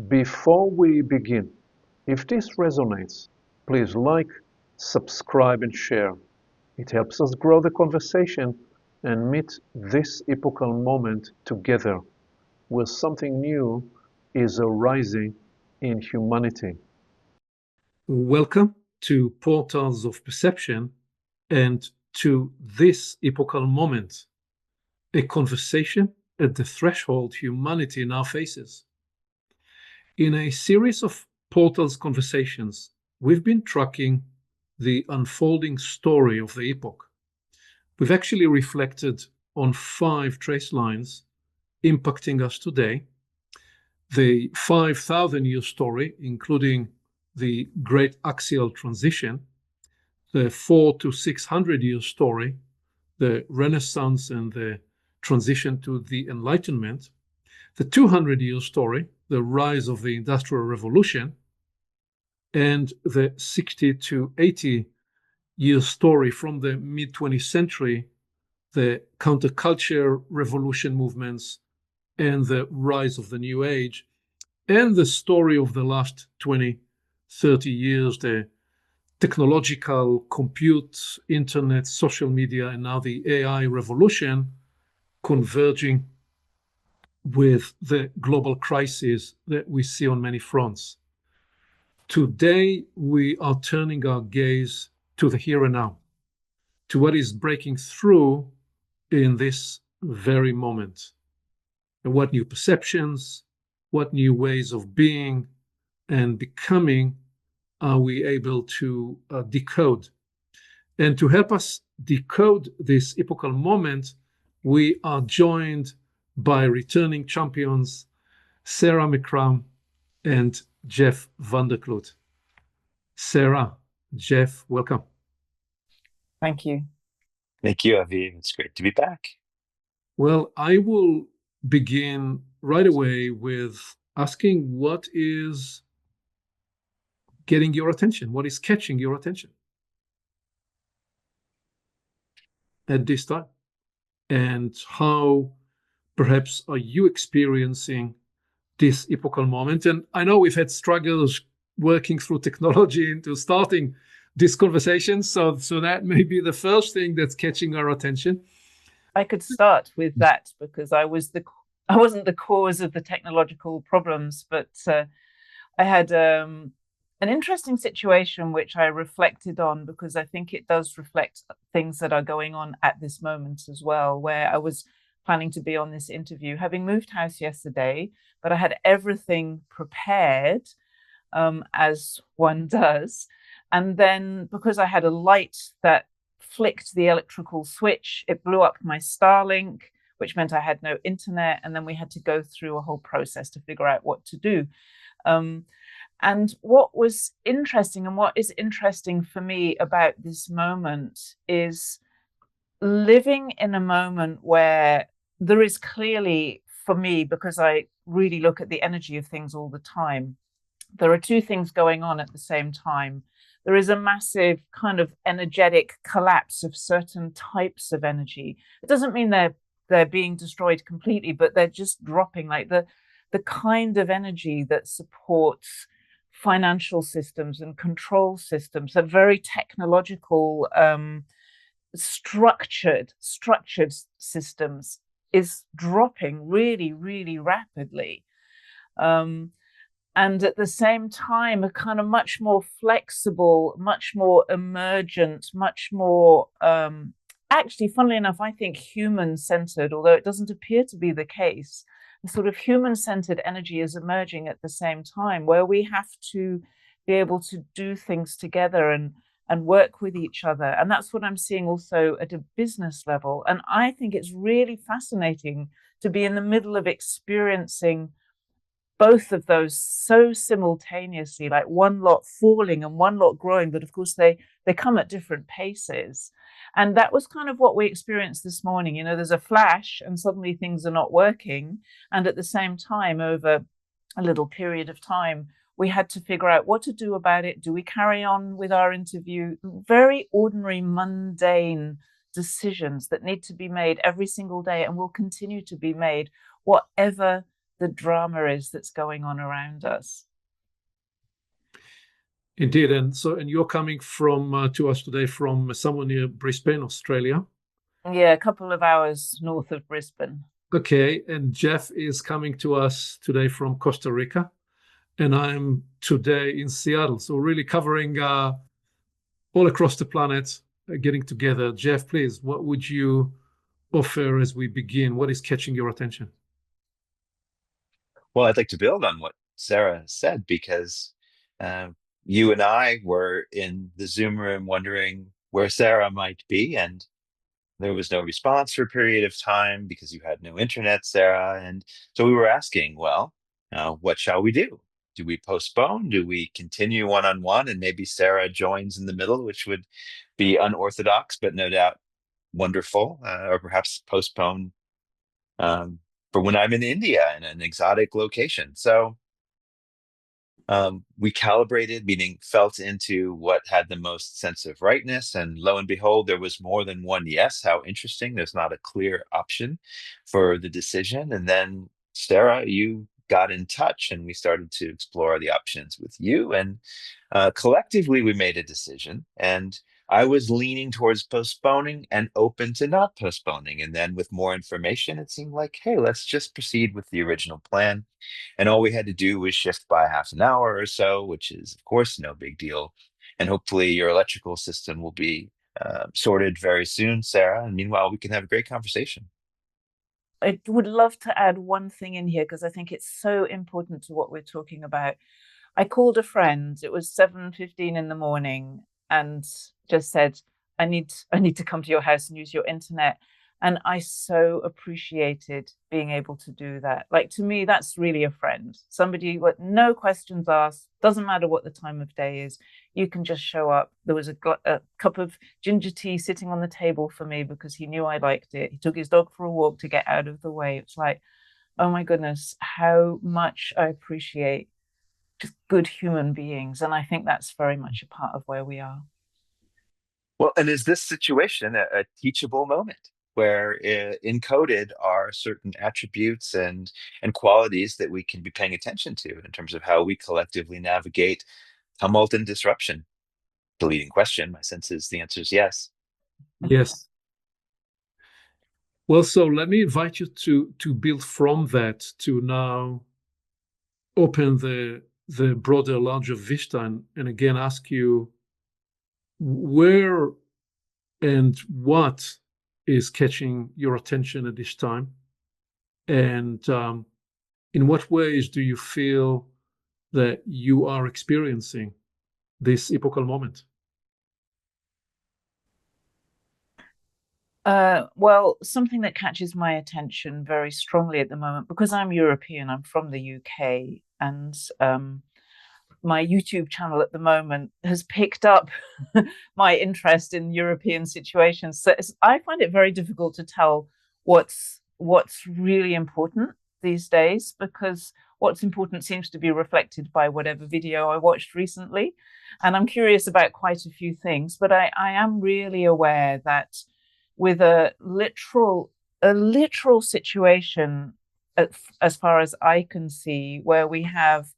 Before we begin, if this resonates, please like, subscribe, and share. It helps us grow the conversation and meet this epochal moment together, where something new is arising in humanity. Welcome to Portals of Perception and to this epochal moment, a conversation at the threshold humanity now faces. In a series of Portals conversations, we've been tracking the unfolding story of the epoch. We've actually reflected on 5 trace lines impacting us today. The 5,000-year story, including the Great Axial Transition, the 400 to 600-year story, the Renaissance and the transition to the Enlightenment, the 200-year story, the rise of the Industrial Revolution, and the 60 to 80-year story from the mid-20th century, the counterculture revolution movements, and the rise of the New Age, and the story of the last 20, 30 years, the technological, compute, internet, social media, and now the AI revolution converging with the global crisis that we see on many fronts. Today, we are turning our gaze to the here and now, to what is breaking through in this very moment. And what new perceptions, what new ways of being and becoming are we able to decode? And to help us decode this epochal moment, we are joined by returning champions, Sarah McCrum and Jeff Vander. Sarah, Jeff, welcome. Thank you. Thank you, Aviv. It's great to be back. Well, I will begin right away with asking what is getting your attention? What is catching your attention at this time? And how perhaps are you experiencing this epochal moment? And I know we've had struggles working through technology into starting this conversation, so that may be the first thing that's catching our attention. I could start with that because I wasn't the cause of the technological problems, but I had an interesting situation which I reflected on because I think it does reflect things that are going on at this moment as well, where I was planning to be on this interview, having moved house yesterday, but I had everything prepared as one does. And then because I had a light that flicked the electrical switch, it blew up my Starlink, which meant I had no internet. And then we had to go through a whole process to figure out what to do. And what was interesting and what is interesting for me about this moment is living in a moment where there is clearly, for me, because I really look at the energy of things all the time, there are 2 things going on at the same time. There is a massive kind of energetic collapse of certain types of energy. It doesn't mean they're being destroyed completely, but they're just dropping, like the kind of energy that supports financial systems and control systems, are very technological, structured systems, is dropping really, really rapidly. And at the same time, a kind of much more flexible, much more emergent, much more, actually, funnily enough, I think human-centered, although it doesn't appear to be the case, a sort of human-centered energy is emerging at the same time, where we have to be able to do things together and work with each other. And that's what I'm seeing also at a business level. And I think it's really fascinating to be in the middle of experiencing both of those so simultaneously, like one lot falling and one lot growing, but of course they come at different paces. And that was kind of what we experienced this morning. You know, there's a flash and suddenly things are not working. And at the same time, over a little period of time, we had to figure out what to do about it. Do we carry on with our interview? Very ordinary, mundane decisions that need to be made every single day and will continue to be made, whatever the drama is that's going on around us. Indeed. And you're coming from to us today from somewhere near Brisbane, Australia. Yeah, a couple of hours north of Brisbane. Okay. And Jeff is coming to us today from Costa Rica. And I'm today in Seattle. So really covering all across the planet, getting together. Jeff, please, what would you offer as we begin? What is catching your attention? Well, I'd like to build on what Sarah said because you and I were in the Zoom room wondering where Sarah might be, and there was no response for a period of time because you had no internet, Sarah. And so we were asking, well, what shall we do? Do we postpone? Do we continue one-on-one and maybe Sarah joins in the middle, which would be unorthodox, but no doubt wonderful, or perhaps postpone for when I'm in India in an exotic location. So we calibrated, meaning felt into what had the most sense of rightness. And lo and behold, there was more than one yes. How interesting. There's not a clear option for the decision. And then, Sarah, you got in touch and we started to explore the options with you. And collectively, we made a decision. And I was leaning towards postponing and open to not postponing. And then, with more information, it seemed like, hey, let's just proceed with the original plan. And all we had to do was shift by half an hour or so, which is, of course, no big deal. And hopefully your electrical system will be sorted very soon, Sarah. And meanwhile, we can have a great conversation. I would love to add one thing in here because I think it's so important to what we're talking about. I called a friend. It was 7:15 in the morning and just said, I need to come to your house and use your internet. And I so appreciated being able to do that. Like, to me, that's really a friend. Somebody with no questions asked, doesn't matter what the time of day is. You can just show up. There was a cup of ginger tea sitting on the table for me because he knew I liked it. He took his dog for a walk to get out of the way. It's like, oh my goodness, how much I appreciate just good human beings. And I think that's very much a part of where we are. Well, and is this situation a teachable moment where encoded are certain attributes and qualities that we can be paying attention to in terms of how we collectively navigate tumult and disruption? The leading question, my sense is the answer is yes. Yes. Well, so let me invite you to build from that to now open the broader, larger vista and again ask you where and what is catching your attention at this time, and in what ways do you feel that you are experiencing this epochal moment? Well, something that catches my attention very strongly at the moment, because I'm European, I'm from the UK, and my YouTube channel at the moment has picked up my interest in European situations. So I find it very difficult to tell what's really important these days, because what's important seems to be reflected by whatever video I watched recently. And I'm curious about quite a few things, but I am really aware that with a literal situation, as far as I can see, where we have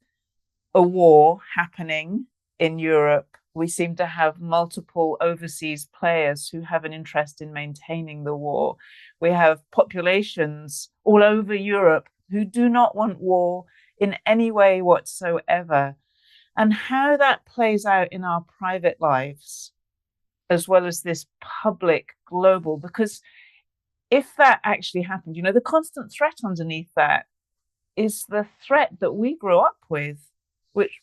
a war happening in Europe, we seem to have multiple overseas players who have an interest in maintaining the war. We have populations all over Europe who do not want war in any way whatsoever. And how that plays out in our private lives, as well as this public global, because if that actually happened, the constant threat underneath that is the threat that we grew up with, which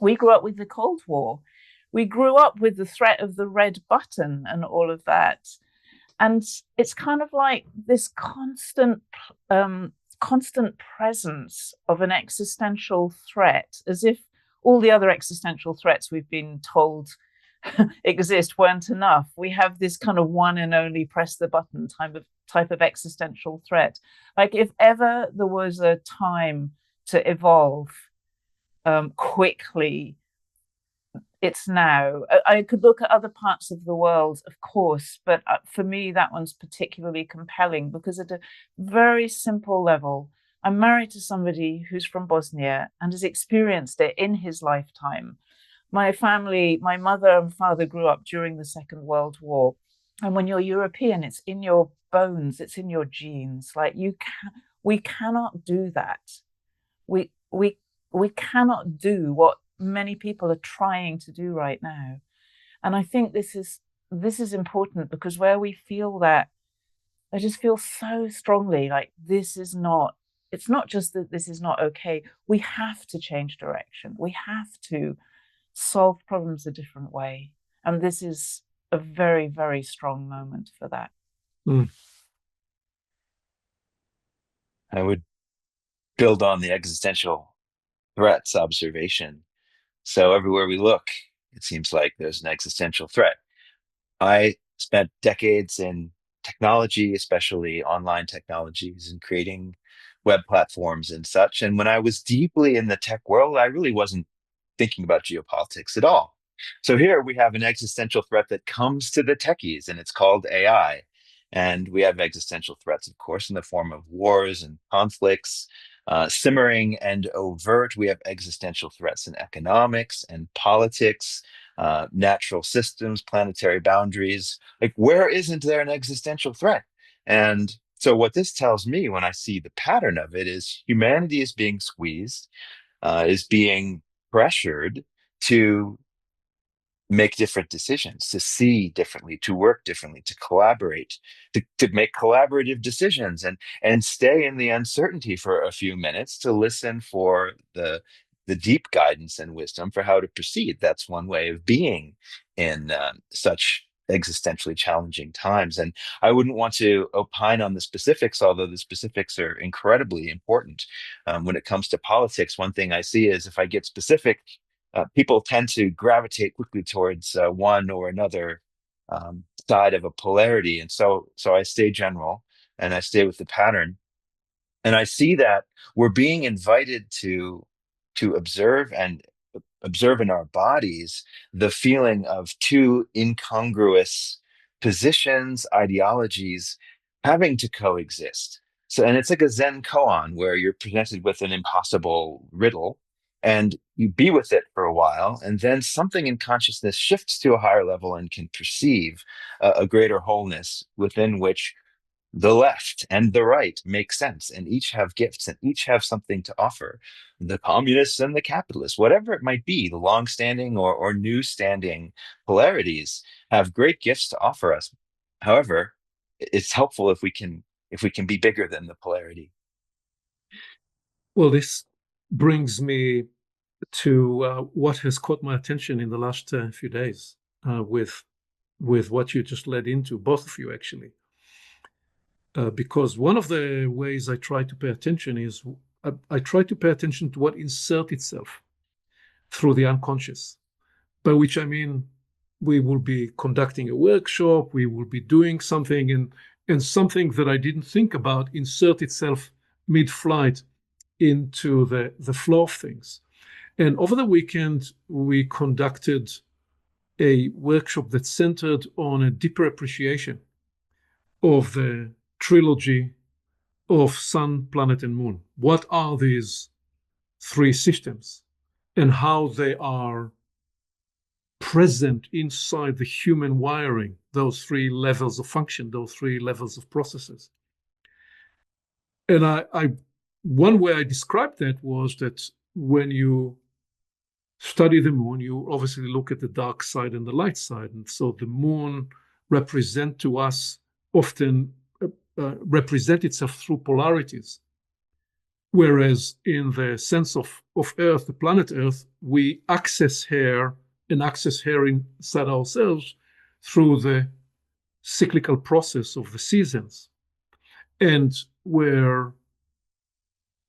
we grew up with the Cold War. We grew up with the threat of the red button and all of that. And it's kind of like this constant presence of an existential threat, as if all the other existential threats we've been told exist weren't enough. We have this kind of one and only press the button type of existential threat. Like, if ever there was a time to evolve quickly, it's now. I could look at other parts of the world, of course, but for me, that one's particularly compelling because at a very simple level, I'm married to somebody who's from Bosnia and has experienced it in his lifetime. My family, my mother and father grew up during the Second World War. And when you're European, it's in your bones, it's in your genes. Like we cannot do that. We cannot do what many people are trying to do right now. And I think this is important, because where we feel that, I just feel so strongly like it's not just that this is not okay. We have to change direction. We have to solve problems a different way. And this is a very, very strong moment for that. I would build on the existential threats observation. So everywhere we look, it seems like there's an existential threat. I spent decades in technology, especially online technologies, and creating web platforms and such. And when I was deeply in the tech world, I really wasn't thinking about geopolitics at all. So here we have an existential threat that comes to the techies, and it's called AI. And we have existential threats, of course, in the form of wars and conflicts, simmering and overt. We have existential threats in economics and politics, natural systems, planetary boundaries. Like, where isn't there an existential threat? And so, what this tells me when I see the pattern of it is humanity is being squeezed, is being pressured to make different decisions, to see differently, to work differently, to collaborate, to make collaborative decisions, and stay in the uncertainty for a few minutes to listen for the deep guidance and wisdom for how to proceed. That's one way of being in such existentially challenging times. And I wouldn't want to opine on the specifics, although the specifics are incredibly important. When it comes to politics, one thing I see is if I get specific, people tend to gravitate quickly towards one or another side of a polarity. And so I stay general and I stay with the pattern. And I see that we're being invited to observe in our bodies the feeling of two incongruous positions, ideologies having to coexist. So, and it's like a Zen koan where you're presented with an impossible riddle and you be with it for a while, and then something in consciousness shifts to a higher level and can perceive a greater wholeness within which the left and the right make sense and each have gifts and each have something to offer. The communists and the capitalists, whatever it might be, the long-standing or new-standing polarities have great gifts to offer us. However, it's helpful if we can be bigger than the polarity. Well, this brings me to what has caught my attention in the last few days with what you just led into, both of you actually. Because one of the ways I try to pay attention is I try to pay attention to what inserts itself through the unconscious, by which I mean we will be conducting a workshop, we will be doing something, and something that I didn't think about insert itself mid-flight into the flow of things. And over the weekend, we conducted a workshop that centered on a deeper appreciation of the trilogy of sun, planet, and moon. What are these three systems and how they are present inside the human wiring, those three levels of function, those three levels of processes. And one way I described that was that when you study the moon, you obviously look at the dark side and the light side. And so the moon represent to us often represent itself through polarities. Whereas in the sense of Earth, the planet Earth, we access her inside ourselves through the cyclical process of the seasons. And where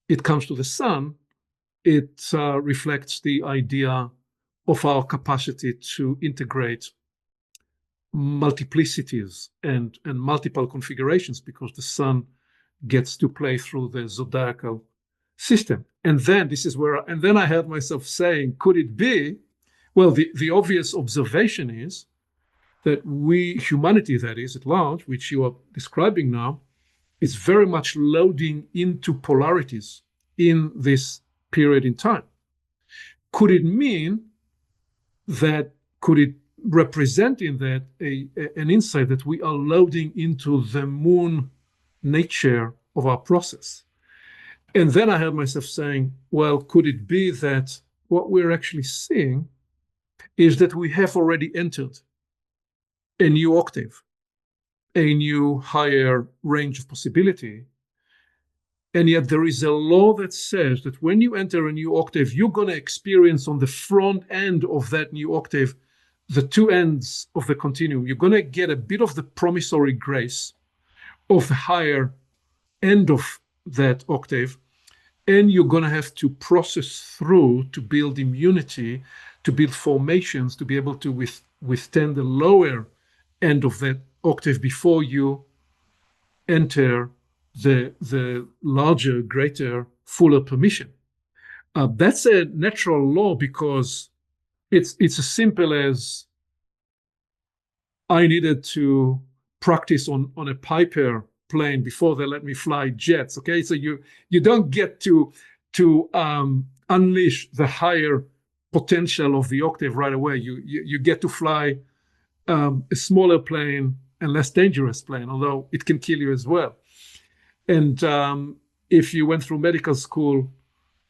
it comes to the sun, it reflects the idea of our capacity to integrate multiplicities and multiple configurations, because the sun gets to play through the zodiacal system. And then I heard myself saying, could it be? Well, the obvious observation is that humanity that is at large, which you are describing now, is very much loading into polarities in this period in time. Could it mean that, could it represent in that an insight that we are loading into the moon nature of our process? And then I heard myself saying, well, could it be that what we're actually seeing is that we have already entered a new octave, a new higher range of possibility? And yet there is a law that says that when you enter a new octave, you're going to experience on the front end of that new octave the two ends of the continuum. You're going to get a bit of the promissory grace of the higher end of that octave, and you're going to have to process through to build immunity, to build formations, to be able to withstand the lower end of that octave before you enter the larger, greater, fuller permission. That's a natural law, because it's as simple as I needed to practice on a Piper plane before they let me fly jets. Okay, so you don't get to unleash the higher potential of the octave right away. You get to fly a smaller plane and less dangerous plane, although it can kill you as well. And if you went through medical school,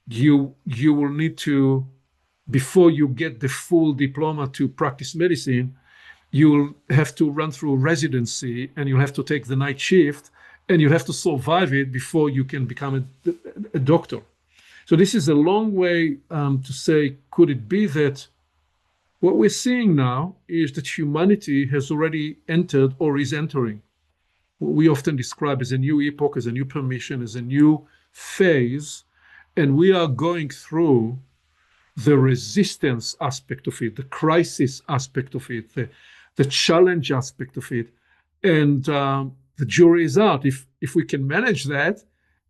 you will need to, before you get the full diploma to practice medicine, you'll have to run through residency, and you'll have to take the night shift, and you'll have to survive it before you can become a doctor. So this is a long way to say, could it be that what we're seeing now is that humanity has already entered or is entering what we often describe as a new epoch, as a new permission, as a new phase, and we are going through the resistance aspect of it, the crisis aspect of it, the challenge aspect of it, and the jury is out. If we can manage that,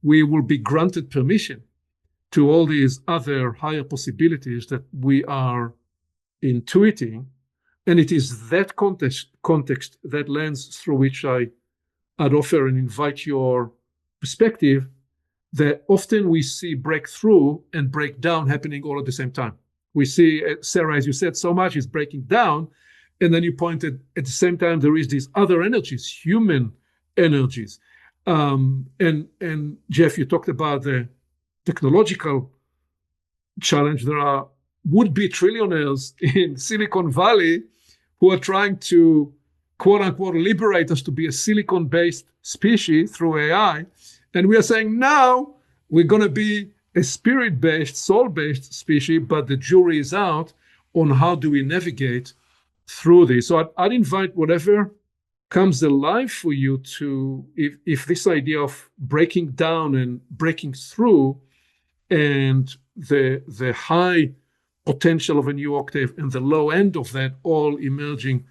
we will be granted permission to all these other higher possibilities that we are intuiting, and it is that context, that lens through which I'd offer and invite your perspective, that often we see breakthrough and breakdown happening all at the same time. We see, Sarah, as you said, so much is breaking down, and then you pointed at the same time there is these other energies, human energies. And Jeff, you talked about the technological challenge. There are would-be trillionaires in Silicon Valley who are trying to, quote unquote, liberate us to be a silicon-based species through AI. And we are saying, now we're going to be a spirit-based, soul-based species, but the jury is out on how do we navigate through this. So I'd invite whatever comes alive for you to, if this idea of breaking down and breaking through and the high potential of a new octave and the low end of that all emerging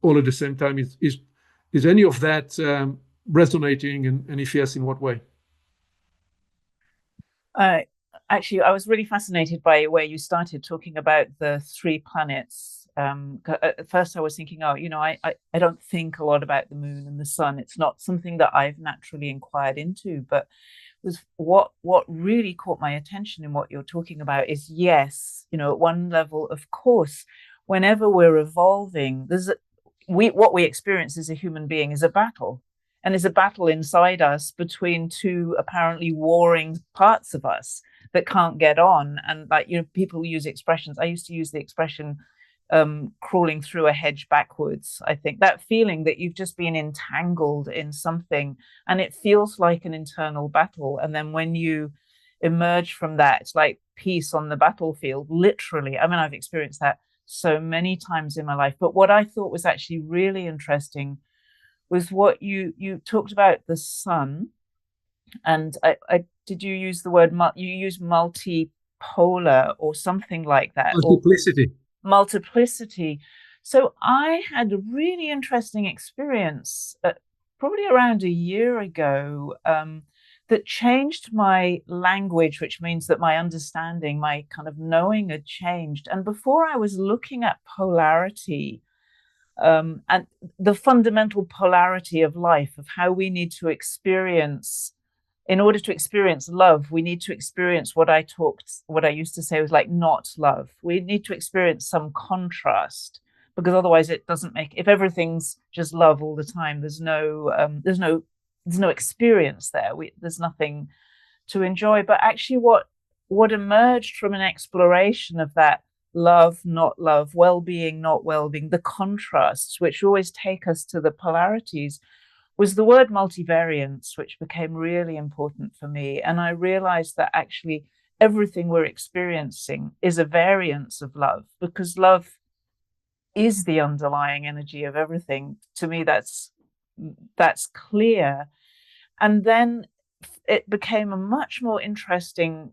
all at the same time, is any of that resonating, and if yes, in what way? Actually, I was really fascinated by where you started talking about the three planets. At first I was thinking, I don't think a lot about the moon and the sun. It's not something that I've naturally inquired into, but was what really caught my attention in what you're talking about is, yes, at one level, of course, whenever we're evolving, what we experience as a human being is a battle, and is a battle inside us between two apparently warring parts of us that can't get on. And people use expressions. I used to use the expression crawling through a hedge backwards. I think that feeling that you've just been entangled in something and it feels like an internal battle. And then when you emerge from that, it's like peace on the battlefield, literally. I mean, I've experienced that so many times in my life. But what I thought was actually really interesting was what you talked about the sun. And I did you use the word, you used multipolar or something like that? Multiplicity. So I had a really interesting experience probably around a year ago that changed my language, which means that my understanding, my kind of knowing had changed. And before I was looking at polarity, and the fundamental polarity of life, of how we need to experience. In order to experience love, we need to experience what I used to say was like not love. We need to experience some contrast, because otherwise it doesn't make, if everything's just love all the time, there's no experience there. There's nothing to enjoy. But actually what emerged from an exploration of that love, not love, well-being, not well-being, the contrasts, which always take us to the polarities, was the word multivariance, which became really important for me. And I realized that actually everything we're experiencing is a variance of love, because love is the underlying energy of everything. To me, that's clear. And then it became a much more interesting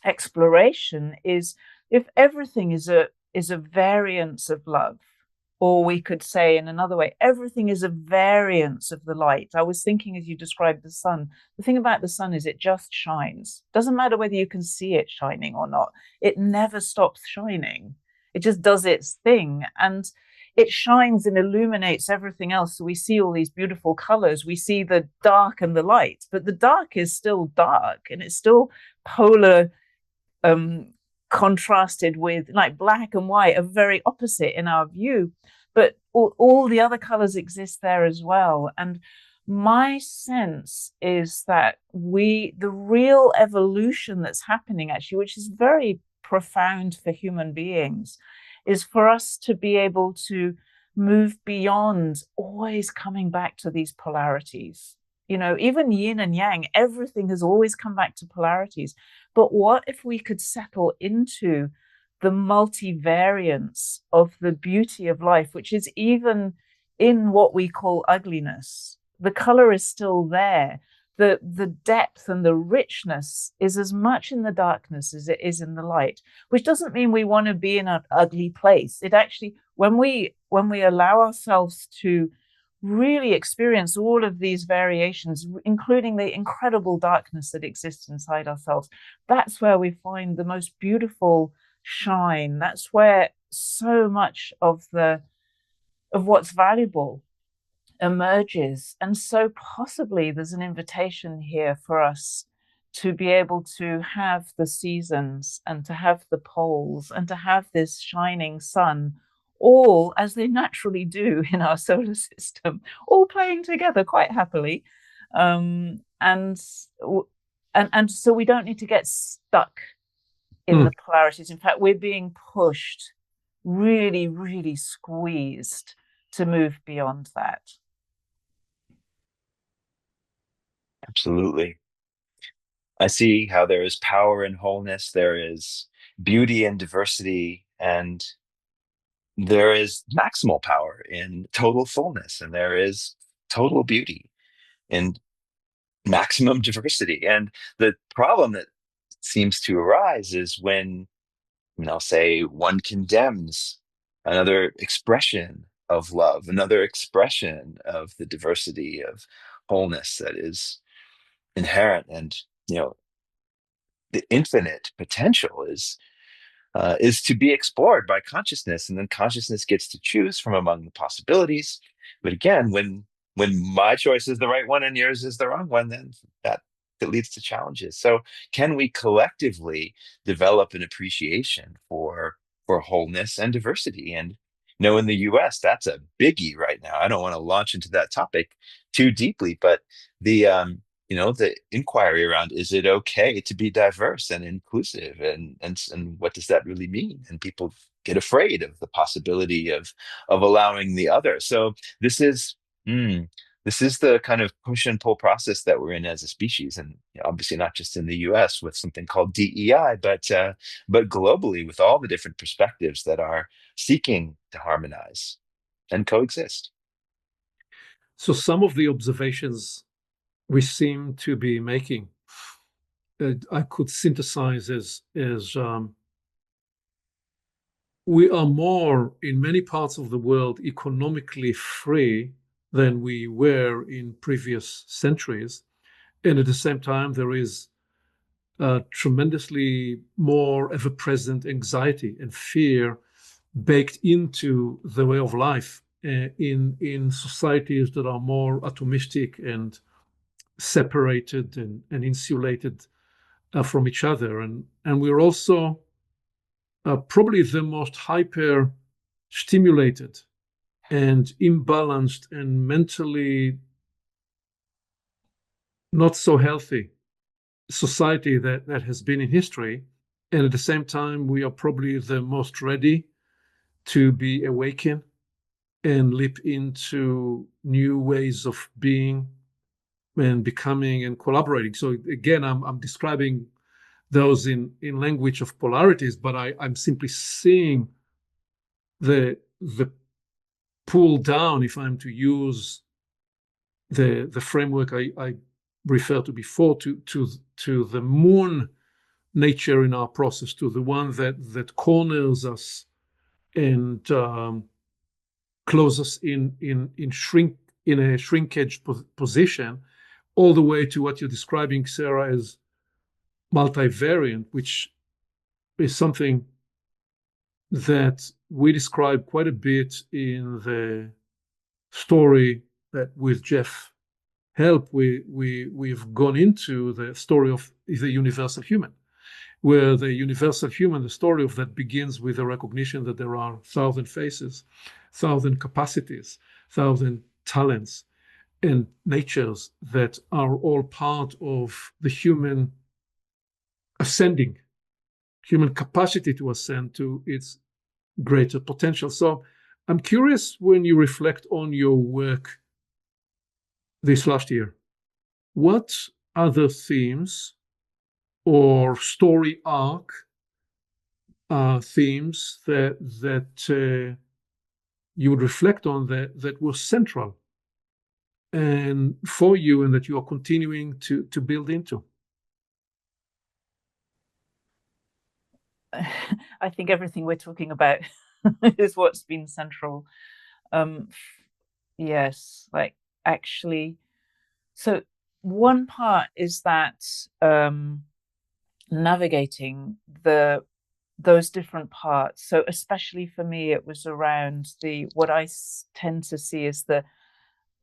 exploration, is if everything is a variance of love, or we could say in another way, everything is a variance of the light. I was thinking, as you described the sun, the thing about the sun is it just shines. Doesn't matter whether you can see it shining or not. It never stops shining. It just does its thing. And it shines and illuminates everything else. So we see all these beautiful colors. We see the dark and the light, but the dark is still dark, and it's still polar, contrasted with, like, black and white are very opposite in our view, but all the other colors exist there as well. And my sense is that the real evolution that's happening, actually, which is very profound for human beings, is for us to be able to move beyond always coming back to these polarities. Even yin and yang, everything has always come back to polarities. But what if we could settle into the multivariance of the beauty of life, which is even in what we call ugliness? The color is still there. The depth and the richness is as much in the darkness as it is in the light, which doesn't mean we want to be in an ugly place. It actually, when we allow ourselves to really experience all of these variations, including the incredible darkness that exists inside ourselves, that's where we find the most beautiful shine. That's where so much of what's valuable emerges. And so possibly there's an invitation here for us to be able to have the seasons, and to have the poles, and to have this shining sun, all as they naturally do in our solar system, all playing together quite happily. And so we don't need to get stuck in the polarities. In fact, we're being pushed, really, really squeezed, to move beyond that. Absolutely. I see how there is power in wholeness, there is beauty in diversity, and there is maximal power in total fullness, and there is total beauty in maximum diversity. And the problem that seems to arise is when, say, one condemns another expression of love, another expression of the diversity of wholeness that is inherent. And the infinite potential is to be explored by consciousness, and then consciousness gets to choose from among the possibilities. But again, when my choice is the right one and yours is the wrong one, then that leads to challenges. So can we collectively develop an appreciation for wholeness and diversity? And in the US, that's a biggie right now. I don't want to launch into that topic too deeply, but the inquiry around, is it okay to be diverse and inclusive, and what does that really mean? And people get afraid of the possibility of allowing the other. So this is the kind of push and pull process that we're in as a species, and obviously not just in the US with something called DEI, but globally with all the different perspectives that are seeking to harmonize and coexist. So some of the observations we seem to be making, I could synthesize as we are more, in many parts of the world, economically free than we were in previous centuries. And at the same time, there is tremendously more ever-present anxiety and fear baked into the way of life in societies that are more atomistic and separated and insulated from each other. And we're also probably the most hyper stimulated and imbalanced and mentally not so healthy society that has been in history. And at the same time, we are probably the most ready to be awakened and leap into new ways of being and becoming and collaborating. So again, I'm describing those in language of polarities, but I'm simply seeing the pull down, if I'm to use the framework I referred to before, to the moon nature in our process, to the one that corners us and closes us in a shrinkage position, all the way to what you're describing, Sarah, as multivariant, which is something that we describe quite a bit in the story that with Jeff Help we've gone into the story of the universal human, where the universal human, the story of that begins with the recognition that there are 1,000 faces, 1,000 capacities, 1,000 talents and natures that are all part of the human ascending, human capacity to ascend to its greater potential. So I'm curious, when you reflect on your work this last year, what other themes or story arc themes that you would reflect on that were central and for you, and that you are continuing to build into? I think everything we're talking about is what's been central. Yes, like actually. So one part is that navigating those different parts. So especially for me, it was around what I tend to see as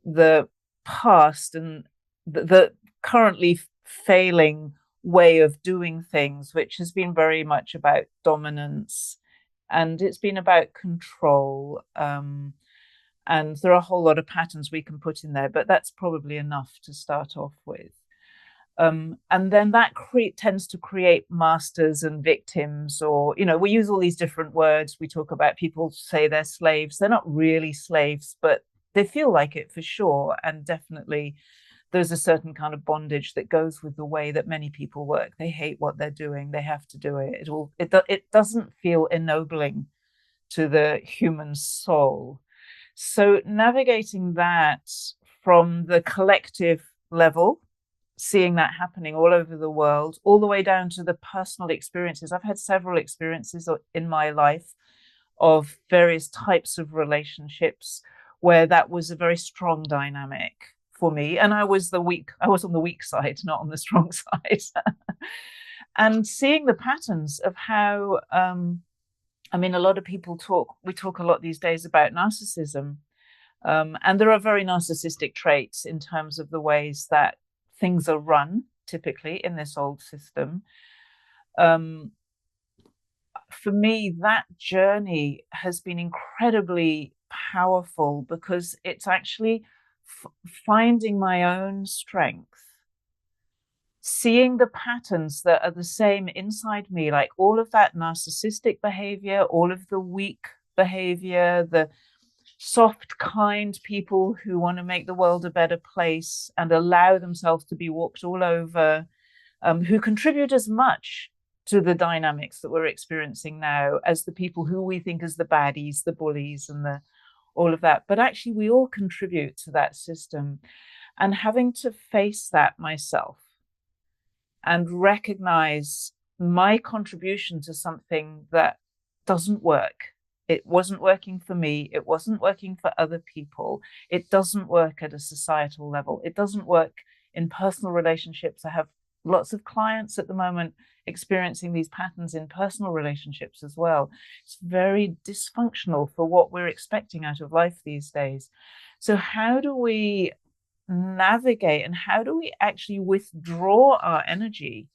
the past and the currently failing way of doing things, which has been very much about dominance, and it's been about control. And there are a whole lot of patterns we can put in there, but that's probably enough to start off with. And then that tends to create masters and victims, or, we use all these different words. We talk about people say they're slaves. They're not really slaves, but they feel like it for sure. And definitely there's a certain kind of bondage that goes with the way that many people work. They hate what they're doing. They have to do it. It doesn't feel ennobling to the human soul. So navigating that from the collective level, seeing that happening all over the world, all the way down to the personal experiences. I've had several experiences in my life of various types of relationships where that was a very strong dynamic for me. And I was on the weak side, not on the strong side. And seeing the patterns of how, a lot of people we talk a lot these days about narcissism. And there are very narcissistic traits in terms of the ways that things are run, typically, in this old system. For me, that journey has been incredibly powerful, because it's actually finding my own strength, seeing the patterns that are the same inside me, like all of that narcissistic behavior, all of the weak behavior, the soft, kind people who want to make the world a better place and allow themselves to be walked all over, who contribute as much to the dynamics that we're experiencing now as the people who we think as the baddies, the bullies, and all of that. But actually, we all contribute to that system. And having to face that myself and recognize my contribution to something that doesn't work. It wasn't working for me. It wasn't working for other people. It doesn't work at a societal level. It doesn't work in personal relationships. I have lots of clients at the moment experiencing these patterns in personal relationships as well. It's very dysfunctional for what we're expecting out of life these days. So how do we navigate, and how do we actually withdraw our energy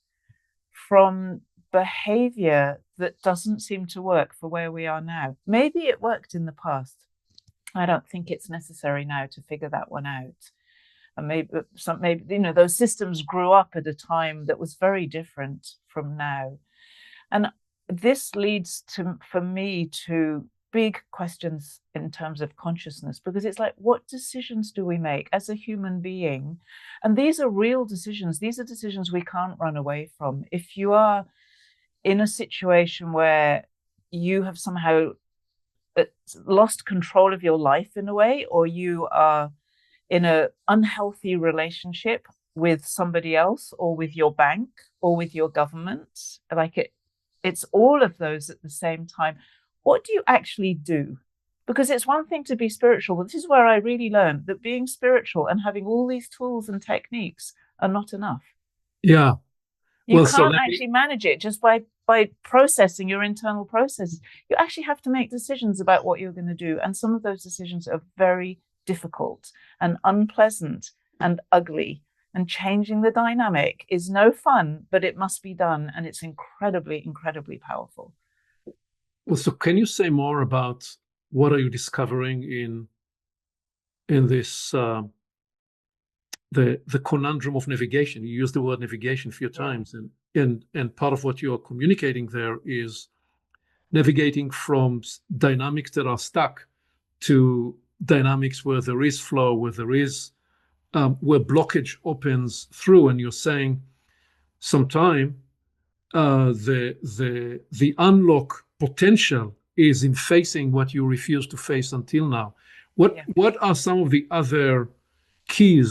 from behavior that doesn't seem to work for where we are now? Maybe it worked in the past. I don't think it's necessary now to figure that one out. And maybe you know, those systems grew up at a time that was very different from now. And this leads to, for me, to big questions in terms of consciousness, because it's like, what decisions do we make as a human being? And these are real decisions. These are decisions we can't run away from. If you are in a situation where you have somehow lost control of your life in a way, or you are in an unhealthy relationship with somebody else, or with your bank, or with your government, like it's all of those at the same time. What do you actually do? Because it's one thing to be spiritual, but this is where I really learned that being spiritual and having all these tools and techniques are not enough. Yeah. You can't actually manage it just by processing your internal processes. You actually have to make decisions about what you're going to do. And some of those decisions are very difficult and unpleasant and ugly. And changing the dynamic is no fun, but it must be done. And it's incredibly, incredibly powerful. Well, so can you say more about what are you discovering in this the conundrum of navigation? You use the word navigation a few times, and part of what you're communicating there is navigating from dynamics that are stuck to dynamics where there is flow, where there is where blockage opens through, and you're saying sometime the unlock potential is in facing what you refuse to face until now. What are some of the other key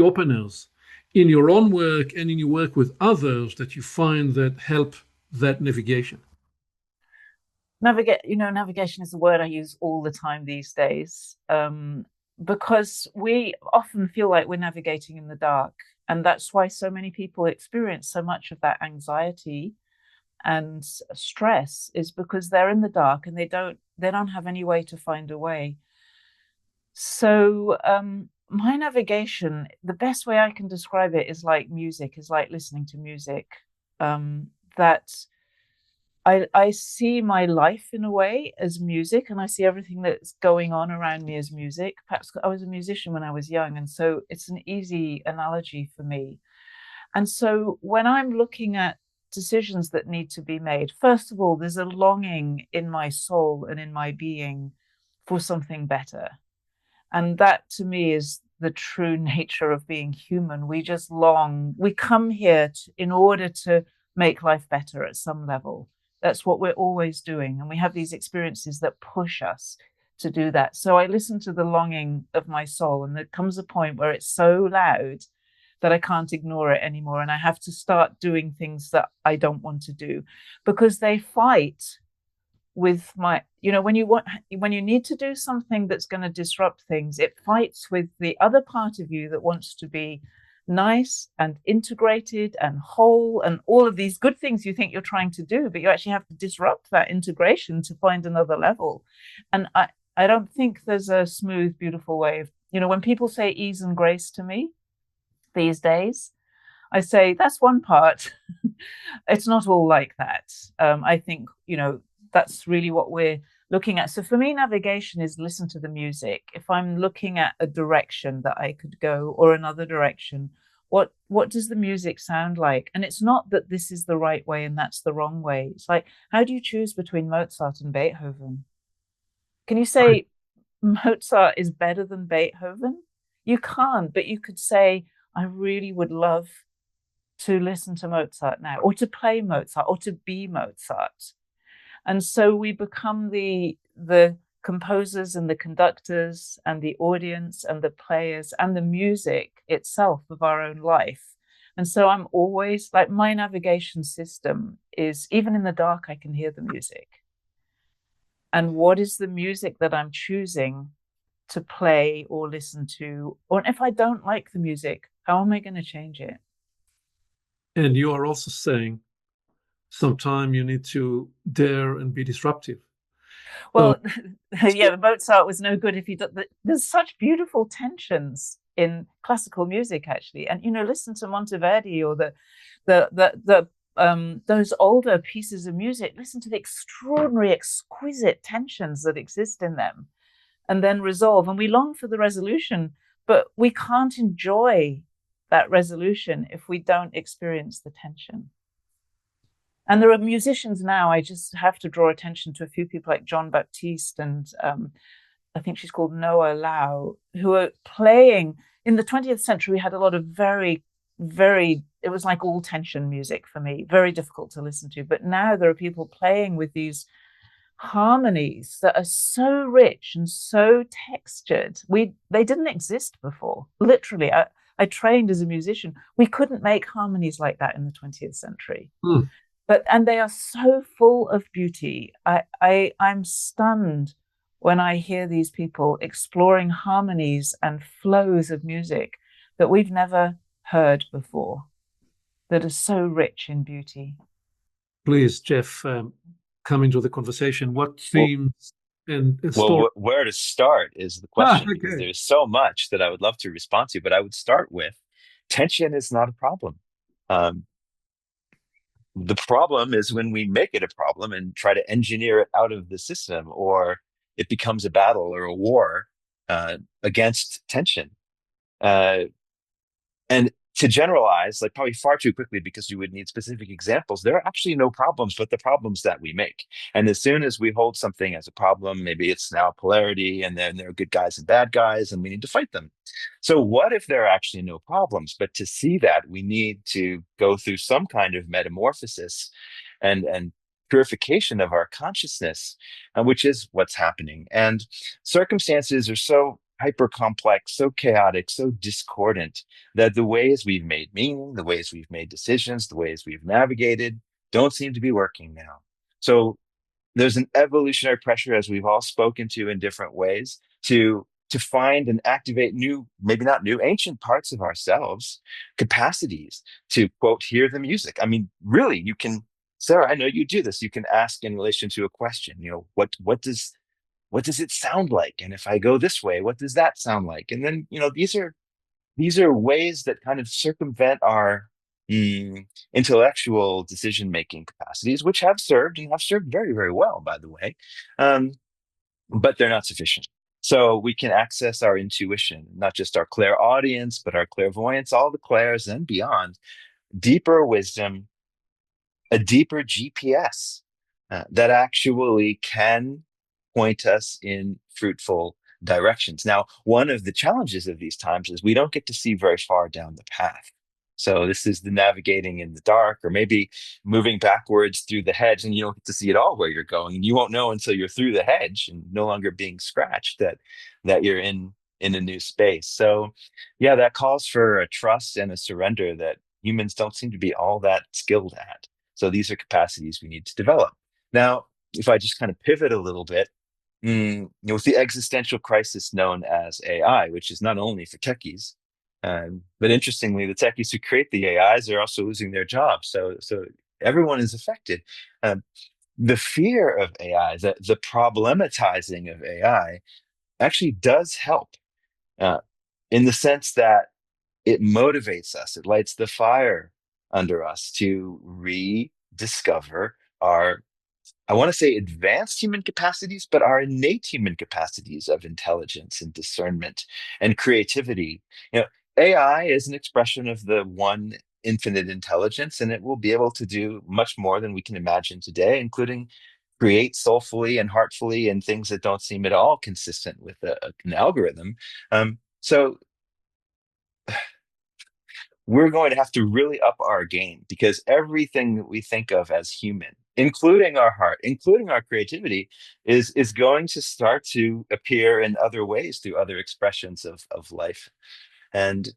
openers in your own work and in your work with others that you find that help that navigation? Navigation is a word I use all the time these days, because we often feel like we're navigating in the dark. And that's why so many people experience so much of that anxiety and stress, is because they're in the dark and they don't have any way to find a way. So my navigation, the best way I can describe it is like music, is like listening to music. That I see my life in a way as music, and I see everything that's going on around me as music. Perhaps I was a musician when I was young, and so it's an easy analogy for me. And so when I'm looking at decisions that need to be made, first of all, there's a longing in my soul and in my being for something better. And that to me is the true nature of being human. We just long, we come here in order to make life better at some level. That's what we're always doing. And we have these experiences that push us to do that. So I listen to the longing of my soul, and there comes a point where it's so loud that I can't ignore it anymore. And I have to start doing things that I don't want to do, because they fight with my, when you need to do something that's going to disrupt things, it fights with the other part of you that wants to be nice and integrated and whole and all of these good things you think you're trying to do, but you actually have to disrupt that integration to find another level. And I don't think there's a smooth, beautiful way of, when people say ease and grace to me these days, I say that's one part. It's not all like that. I think, that's really what we're looking at. So for me, navigation is listen to the music. If I'm looking at a direction that I could go, or another direction, what does the music sound like? And it's not that this is the right way and that's the wrong way. It's like, how do you choose between Mozart and Beethoven? Can you say Mozart is better than Beethoven? You can't, but you could say, I really would love to listen to Mozart now, or to play Mozart, or to be Mozart. And so we become the composers and the conductors and the audience and the players and the music itself of our own life. And so I'm always like, my navigation system is, even in the dark, I can hear the music. And what is the music that I'm choosing to play or listen to? Or if I don't like the music, how am I going to change it? And you are also saying sometimes you need to dare and be disruptive. Well, yeah, the Mozart was no good if you don't. There's such beautiful tensions in classical music, actually, and listen to Monteverdi or those older pieces of music. Listen to the extraordinary, exquisite tensions that exist in them, and then resolve. And we long for the resolution, but we can't enjoy that resolution if we don't experience the tension. And there are musicians now, I just have to draw attention to a few people like John Baptiste and I think she's called Noah Lau, who are playing. In the 20th century, we had a lot of very, very, it was like all tension music for me, very difficult to listen to. But now there are people playing with these harmonies that are so rich and so textured. They didn't exist before. Literally, I trained as a musician. We couldn't make harmonies like that in the 20th century. And they are so full of beauty. I'm stunned when I hear these people exploring harmonies and flows of music that we've never heard before, that are so rich in beauty. Please, Jeff, come into the conversation. What themes and stories? Where to start is the question, because there's so much that I would love to respond to, but I would start with tension is not a problem. The problem is when we make it a problem and try to engineer it out of the system, or it becomes a battle or a war against tension. And to generalize, like probably far too quickly because you would need specific examples, there are actually no problems but the problems that we make. And as soon as we hold something as a problem, maybe it's now polarity, and then there are good guys and bad guys, and we need to fight them. So what if there are actually no problems? But to see that, we need to go through some kind of metamorphosis and purification of our consciousness, which is what's happening. And circumstances are so hyper complex, so chaotic, so discordant that the ways we've made meaning, the ways we've made decisions, the ways we've navigated don't seem to be working now. So there's an evolutionary pressure, as we've all spoken to in different ways, to find and activate new, maybe not new, ancient parts of ourselves, capacities to, quote, hear the music. I mean, really, you can, Sarah, I know you do this. You can ask in relation to a question, what does it sound like? And if I go this way, what does that sound like? And then, these are ways that kind of circumvent our intellectual decision-making capacities, which have served very, very well, by the way. But they're not sufficient. So we can access our intuition, not just our clairaudience, but our clairvoyance, all the clairs and beyond, deeper wisdom, a deeper GPS that actually can point us in fruitful directions. Now, one of the challenges of these times is we don't get to see very far down the path. So this is the navigating in the dark, or maybe moving backwards through the hedge, and you don't get to see at all where you're going. And you won't know until you're through the hedge and no longer being scratched that you're in a new space. So yeah, that calls for a trust and a surrender that humans don't seem to be all that skilled at. So these are capacities we need to develop. Now, if I just kind of pivot a little bit, with the existential crisis known as AI, which is not only for techies, but interestingly, the techies who create the AIs are also losing their jobs. So everyone is affected. The fear of AI, the problematizing of AI, actually does help in the sense that it motivates us. It lights the fire under us to rediscover our, I want to say, advanced human capacities, but our innate human capacities of intelligence and discernment and creativity. AI is an expression of the one infinite intelligence, and it will be able to do much more than we can imagine today, including create soulfully and heartfully and things that don't seem at all consistent with an algorithm. So we're going to have to really up our game, because everything that we think of as human, including our heart, including our creativity, is going to start to appear in other ways through other expressions of life. And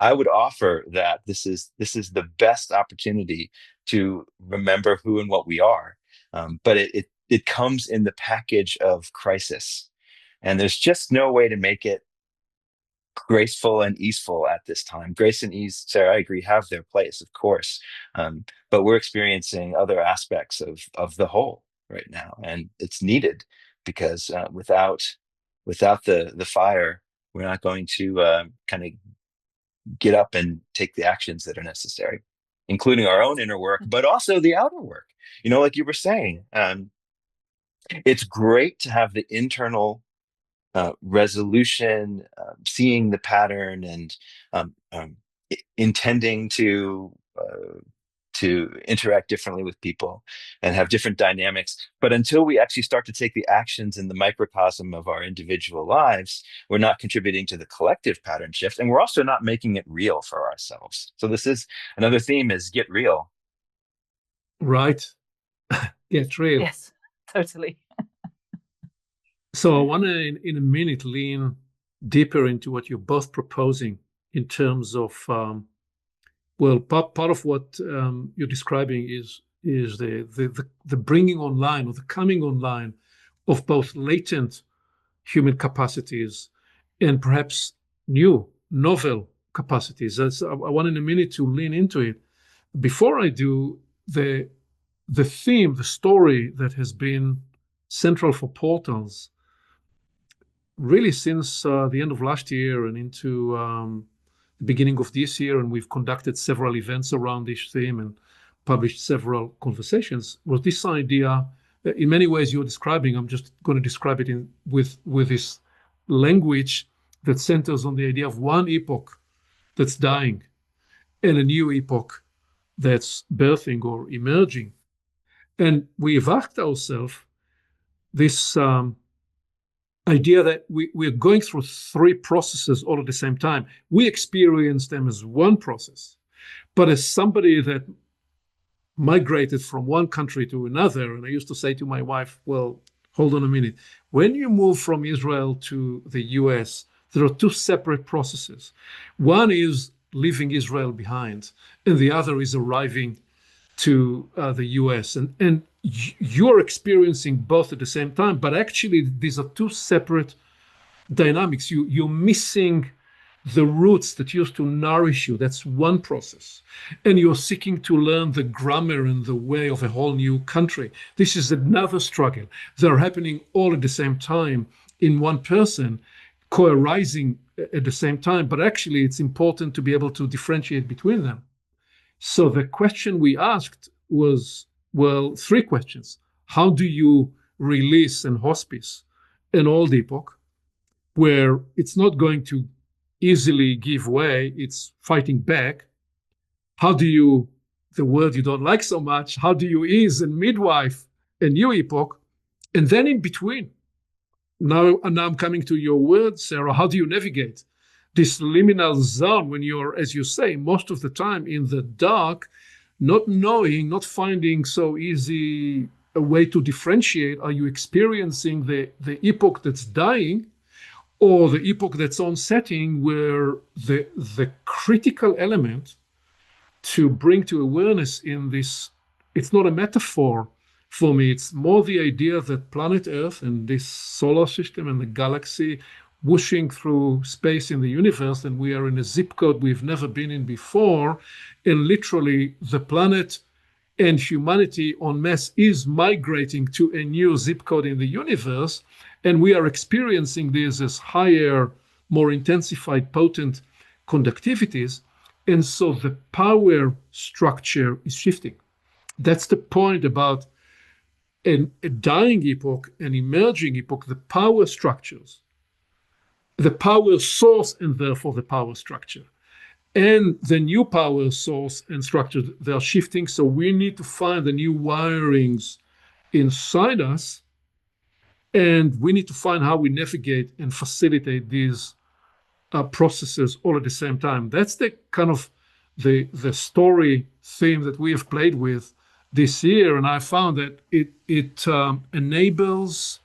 I would offer that this is the best opportunity to remember who and what we are. But it comes in the package of crisis, and there's just no way to make it graceful and easeful at this time. Grace and ease, Sarah, I agree, have their place, of course, but we're experiencing other aspects of the whole right now, and it's needed because without the fire, we're not going to kind of get up and take the actions that are necessary, including our own inner work, but also the outer work. Like you were saying, it's great to have the internal resolution, seeing the pattern, and intending to interact differently with people and have different dynamics. But until we actually start to take the actions in the microcosm of our individual lives, we're not contributing to the collective pattern shift, and we're also not making it real for ourselves. So this is another theme: is get real. Right. Get real. Yes, totally. So I want to, in a minute, lean deeper into what you're both proposing in terms of, part of what you're describing is the bringing online or the coming online of both latent human capacities and perhaps new, novel capacities. I want in a minute to lean into it. Before I do, the theme, the story that has been central for portals really since the end of last year and into the beginning of this year, and we've conducted several events around this theme and published several conversations, was this idea. In many ways you're describing, I'm just going to describe it with this language that centers on the idea of one epoch that's dying and a new epoch that's birthing or emerging. And we've asked ourselves this idea that we're going through three processes all at the same time. We experience them as one process, but as somebody that migrated from one country to another, and I used to say to my wife, well, hold on a minute. When you move from Israel to the US, there are two separate processes. One is leaving Israel behind, and the other is arriving to the US. And you're experiencing both at the same time, but actually these are two separate dynamics. You're missing the roots that used to nourish you. That's one process. And you're seeking to learn the grammar and the way of a whole new country. This is another struggle. They're happening all at the same time in one person, co-arising at the same time, but actually it's important to be able to differentiate between them. So the question we asked was, well, three questions. How do you release and hospice an old epoch where it's not going to easily give way, it's fighting back? How do you, the word you don't like so much, how do you ease and midwife a new epoch? And then in between, now I'm coming to your word, Sarah, how do you navigate this liminal zone when you're, as you say, most of the time in the dark, not knowing, not finding so easy a way to differentiate? Are you experiencing the epoch that's dying or the epoch that's on setting, where the critical element to bring to awareness in this, it's not a metaphor for me, it's more the idea that planet Earth and this solar system and the galaxy whooshing through space in the universe, and we are in a zip code we've never been in before, and literally the planet and humanity en masse is migrating to a new zip code in the universe, and we are experiencing this as higher, more intensified, potent conductivities, and so the power structure is shifting. That's the point about a dying epoch, an emerging epoch, the power structures, the power source, and therefore the power structure, and the new power source and structure, they are shifting. So we need to find the new wirings inside us, and we need to find how we navigate and facilitate these processes all at the same time. That's the kind of the story theme that we have played with this year, and I found that it enables,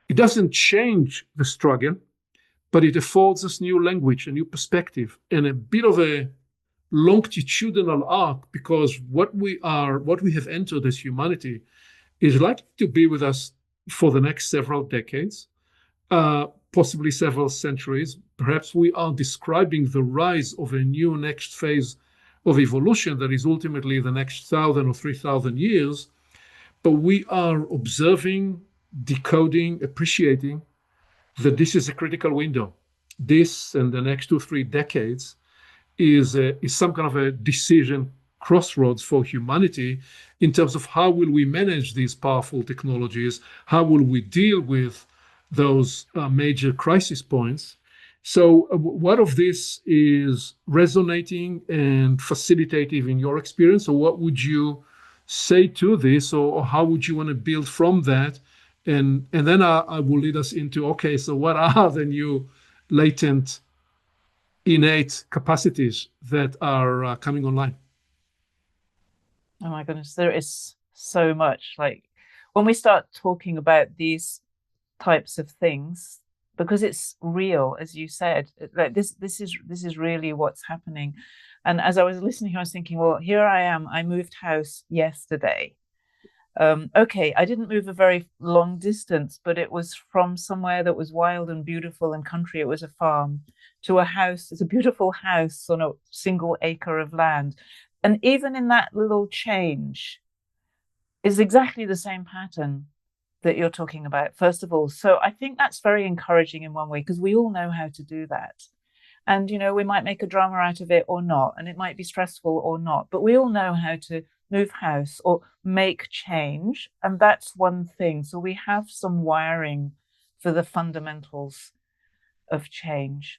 it doesn't change the struggle, but it affords us new language, a new perspective, and a bit of a longitudinal arc, because what we have entered as humanity is likely to be with us for the next several decades, possibly several centuries, perhaps we are describing the rise of a new next phase of evolution that is ultimately the next 1,000 or 3,000 years, but we are observing, decoding, appreciating that this is a critical window. This and the next 2-3 decades is some kind of a decision crossroads for humanity in terms of how will we manage these powerful technologies, how will we deal with those major crisis points. So what of this is resonating and facilitative in your experience, or what would you say to this, or how would you want to build from that? And then I will lead us into, okay, so what are the new latent innate capacities that are coming online? Oh my goodness, there is so much. Like when we start talking about these types of things, because it's real, as you said, like this is really what's happening. And as I was listening, I was thinking, well, here I am. I moved house yesterday. Okay, I didn't move a very long distance, but it was from somewhere that was wild and beautiful and country. It was a farm to a house. It's a beautiful house on a single acre of land. And even in that little change is exactly the same pattern that you're talking about, first of all. So I think that's very encouraging in one way, because we all know how to do that. And, you know, we might make a drama out of it or not, and it might be stressful or not, but we all know how to move house or make change. And that's one thing. So we have some wiring for the fundamentals of change.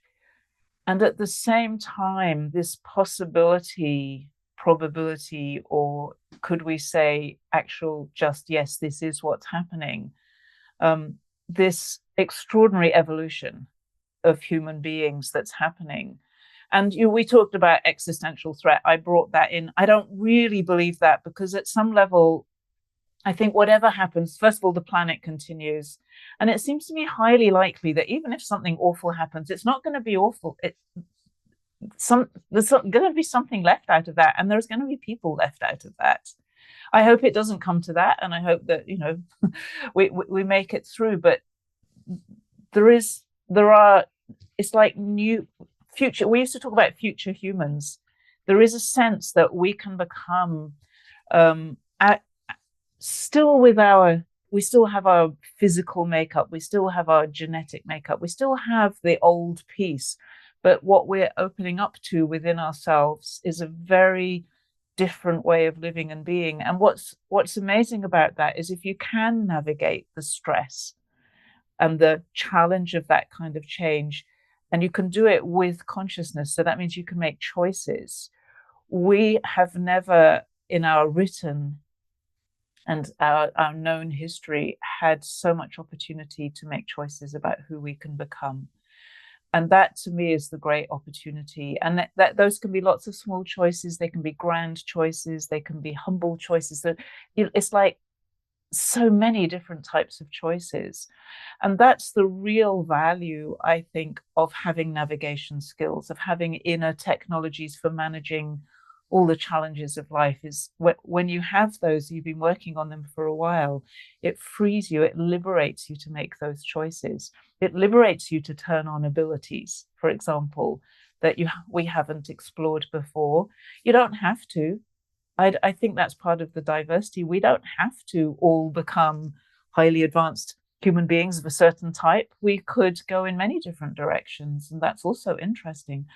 And at the same time, this possibility, probability, or could we say actual just, yes, this is what's happening. This extraordinary evolution of human beings that's happening. And we talked about existential threat. I brought that in. I don't really believe that, because at some level, I think whatever happens, first of all, the planet continues. And it seems to me highly likely that even if something awful happens, it's not going to be awful. There's going to be something left out of that. And there's going to be people left out of that. I hope it doesn't come to that. And I hope that, you know, we make it through. But it's like new future. We used to talk about future humans. There is a sense that we can become we still have our physical makeup, we still have our genetic makeup, we still have the old piece, but what we're opening up to within ourselves is a very different way of living and being. And what's amazing about that is if you can navigate the stress and the challenge of that kind of change, and you can do it with consciousness, so that means you can make choices. We have never in our written and our known history had so much opportunity to make choices about who we can become. And that to me is the great opportunity. And that those can be lots of small choices. They can be grand choices. They can be humble choices. It's like so many different types of choices. And that's the real value, I think, of having navigation skills, of having inner technologies for managing all the challenges of life. Is when you have those, you've been working on them for a while, it frees you, it liberates you to make those choices. It liberates you to turn on abilities, for example, that we haven't explored before. You don't have to. I think that's part of the diversity. We don't have to all become highly advanced human beings of a certain type. We could go in many different directions, and that's also interesting.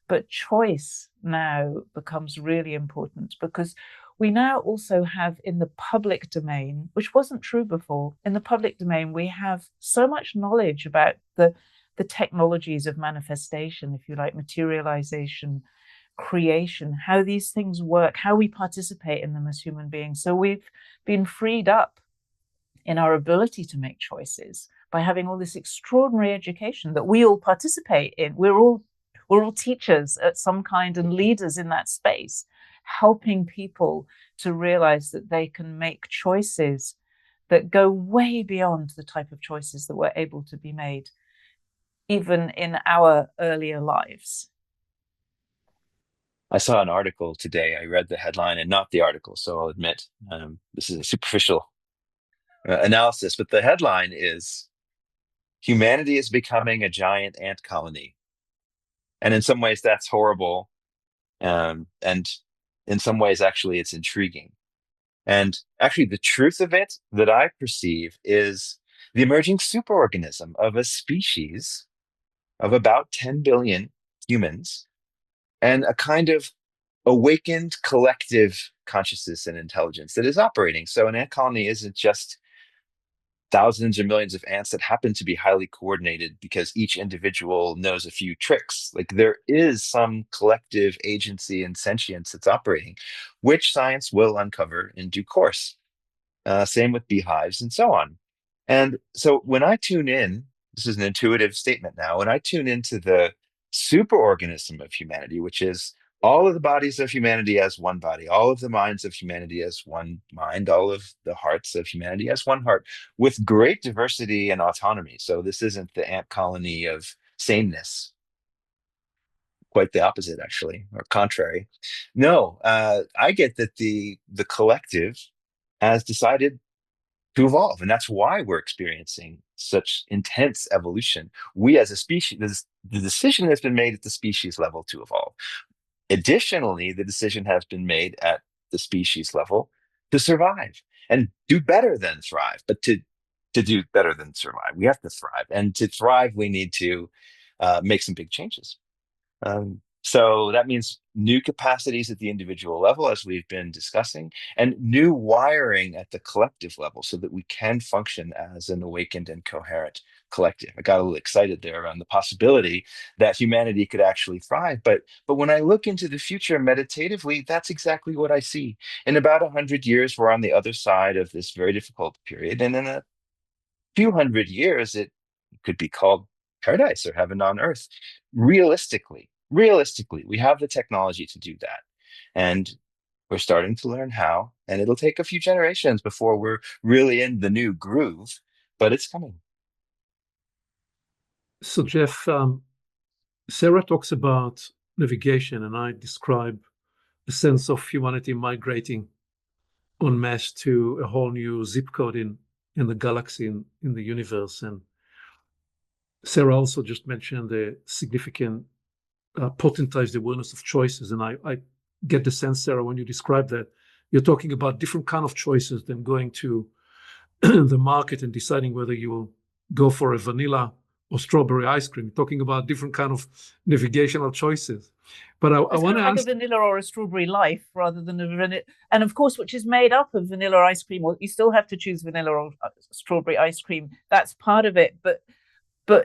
But choice now becomes really important, because we now also have in the public domain, which wasn't true before, in the public domain, we have so much knowledge about the technologies of manifestation, if you like, materialization, creation, how these things work, how we participate in them as human beings. So we've been freed up in our ability to make choices by having all this extraordinary education that we all participate in. We're all teachers at some kind and leaders in that space, helping people to realize that they can make choices that go way beyond the type of choices that were able to be made even in our earlier lives. I saw an article today. I read the headline and not the article, so I'll admit this is a superficial analysis, but the headline is, "Humanity is becoming a giant ant colony. And in some ways, that's horrible. And in some ways, actually, it's intriguing. And actually, the truth of it that I perceive is the emerging superorganism of a species of about 10 billion humans and a kind of awakened collective consciousness and intelligence that is operating. So an ant colony isn't just thousands or millions of ants that happen to be highly coordinated because each individual knows a few tricks. Like there is some collective agency and sentience that's operating, which science will uncover in due course. Same with beehives and so on. And so when I tune in, this is an intuitive statement now, when I tune into the superorganism of humanity, which is all of the bodies of humanity as one body, all of the minds of humanity as one mind, all of the hearts of humanity as one heart, with great diversity and autonomy. So this isn't the ant colony of sameness, quite the opposite, actually, or contrary. No, I get that the collective has decided to evolve. And that's why we're experiencing such intense evolution. We as a species, the decision has been made at the species level to evolve. Additionally, the decision has been made at the species level to survive and do better than thrive. But to do better than survive, we have to thrive. And to thrive, we need to make some big changes. So that means new capacities at the individual level, as we've been discussing, and new wiring at the collective level so that we can function as an awakened and coherent collective. I got a little excited there around the possibility that humanity could actually thrive. But when I look into the future meditatively, that's exactly what I see. In about 100 years, we're on the other side of this very difficult period. And in a few hundred years, it could be called paradise or heaven on earth. Realistically, we have the technology to do that. And we're starting to learn how, and it'll take a few generations before we're really in the new groove, but it's coming. So, Jeff, Sarah talks about navigation, and I describe the sense of humanity migrating en masse to a whole new zip code in the galaxy, in the universe. And Sarah also just mentioned the significant potentized awareness of choices. And I get the sense, Sarah, when you describe that, you're talking about different kind of choices than going to the market and deciding whether you will go for a vanilla or strawberry ice cream. You're talking about different kind of navigational choices. But I want to like ask, a vanilla or a strawberry life rather than a vanilla, and of course, which is made up of vanilla ice cream. Well, you still have to choose vanilla or strawberry ice cream. That's part of it, but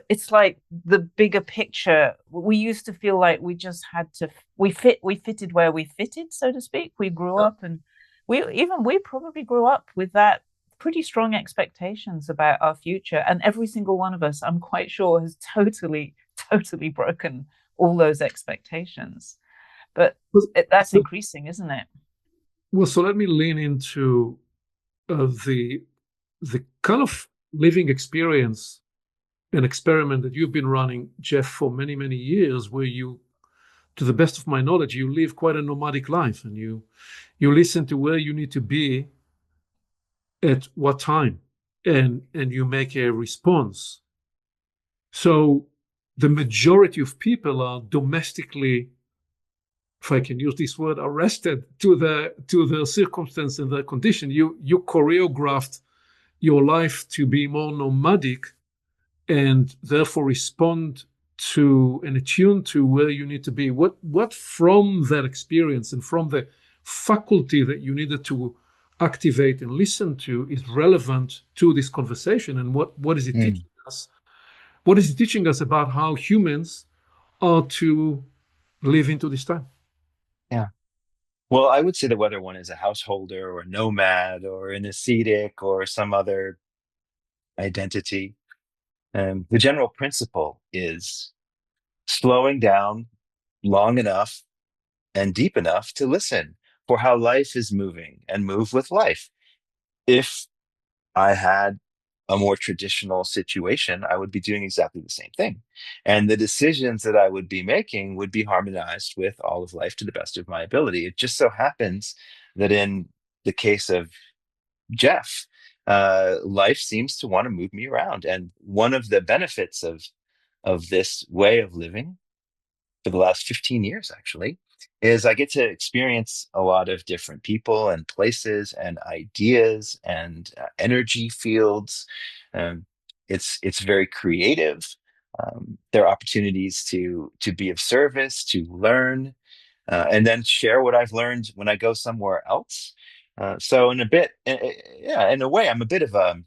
it's like the bigger picture. We used to feel like we just had to we fitted where we fitted, so to speak. We grew up, and we probably grew up with that pretty strong expectations about our future, and every single one of us, I'm quite sure, has totally broken all those expectations. But that's increasing, isn't it? well, so let me lean into the kind of living experience, an experiment that you've been running, Jeff, for many, many years, where you, to the best of my knowledge, you live quite a nomadic life, and you listen to where you need to be at what time, and you make a response. So the majority of people are domestically, if I can use this word, arrested to the circumstance and the condition. You choreographed your life to be more nomadic, and therefore respond to and attune to where you need to be. What from that experience and from the faculty that you needed to activate and listen to is relevant to this conversation, and what is it teaching us? What is it teaching us about how humans are to live into this time? Yeah. Well, I would say that whether one is a householder or a nomad or an ascetic or some other identity, the general principle is slowing down long enough and deep enough to listen for how life is moving and move with life. If I had a more traditional situation, I would be doing exactly the same thing. And the decisions that I would be making would be harmonized with all of life to the best of my ability. It just so happens that in the case of Jeff, life seems to want to move me around. And one of the benefits of this way of living for the last 15 years, actually, is I get to experience a lot of different people and places and ideas and energy fields. Um, it's very creative. There are opportunities to be of service, to learn, and then share what I've learned when I go somewhere else. So yeah, in a way, I'm a bit of a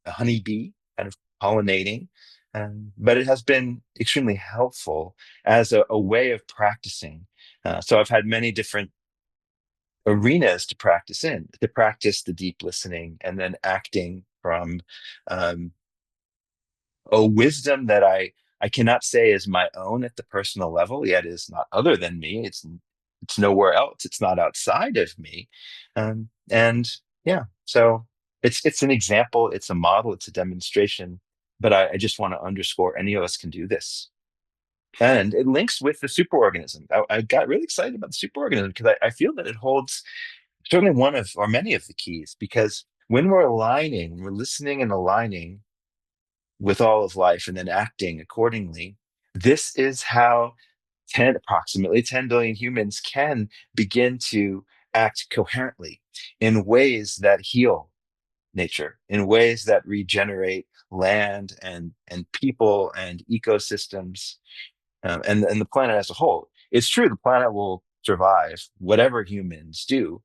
honeybee, kind of pollinating, but it has been extremely helpful as a way of practicing. So I've had many different arenas to practice the deep listening and then acting from um, a wisdom that I cannot say is my own at the personal level, yet is not other than me. It's nowhere else. It's not outside of me. And yeah, so it's an example, it's a model, it's a demonstration. But I just want to underscore any of us can do this. And it links with the superorganism. I got really excited about the superorganism because I feel that it holds certainly one of or many of the keys, because when we're aligning, we're listening and aligning with all of life and then acting accordingly. This is how approximately 10 billion humans can begin to act coherently in ways that heal nature, in ways that regenerate land and people and ecosystems, and the planet as a whole. It's true, the planet will survive whatever humans do.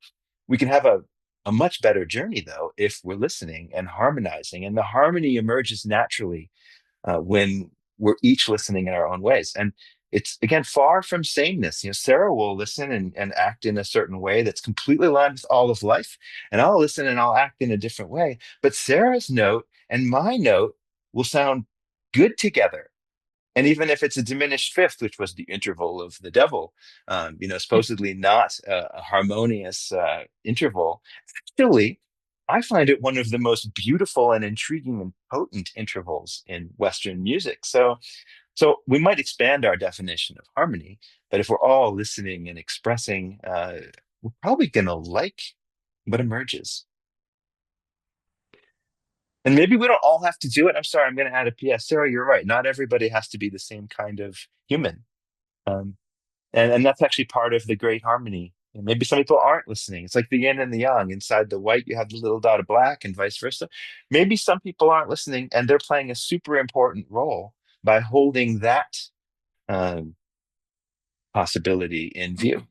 We can have a much better journey, though, if we're listening and harmonizing. And the harmony emerges naturally when we're each listening in our own ways. And it's, again, far from sameness. Sarah will listen and act in a certain way that's completely aligned with all of life. And I'll listen and I'll act in a different way. But Sarah's note and my note will sound good together. And even if it's a diminished fifth, which was the interval of the devil, supposedly not a harmonious interval, actually, I find it one of the most beautiful and intriguing and potent intervals in Western music. So we might expand our definition of harmony, but if we're all listening and expressing, we're probably going to like what emerges. And maybe we don't all have to do it. I'm sorry, I'm going to add a PS. Sarah, you're right. Not everybody has to be the same kind of human. Um, and that's actually part of the great harmony. And maybe some people aren't listening. It's like the yin and the yang. Inside the white, you have the little dot of black, and vice versa. Maybe some people aren't listening, and they're playing a super important role by holding that um, possibility in view.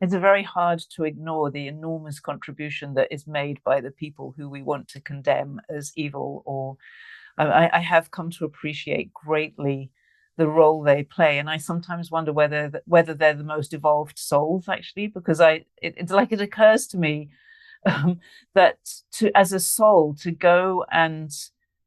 It's very hard to ignore the enormous contribution that is made by the people who we want to condemn as evil. Or I have come to appreciate greatly the role they play, and I sometimes wonder whether they're the most evolved souls, actually, because it's like it occurs to me that as a soul to go and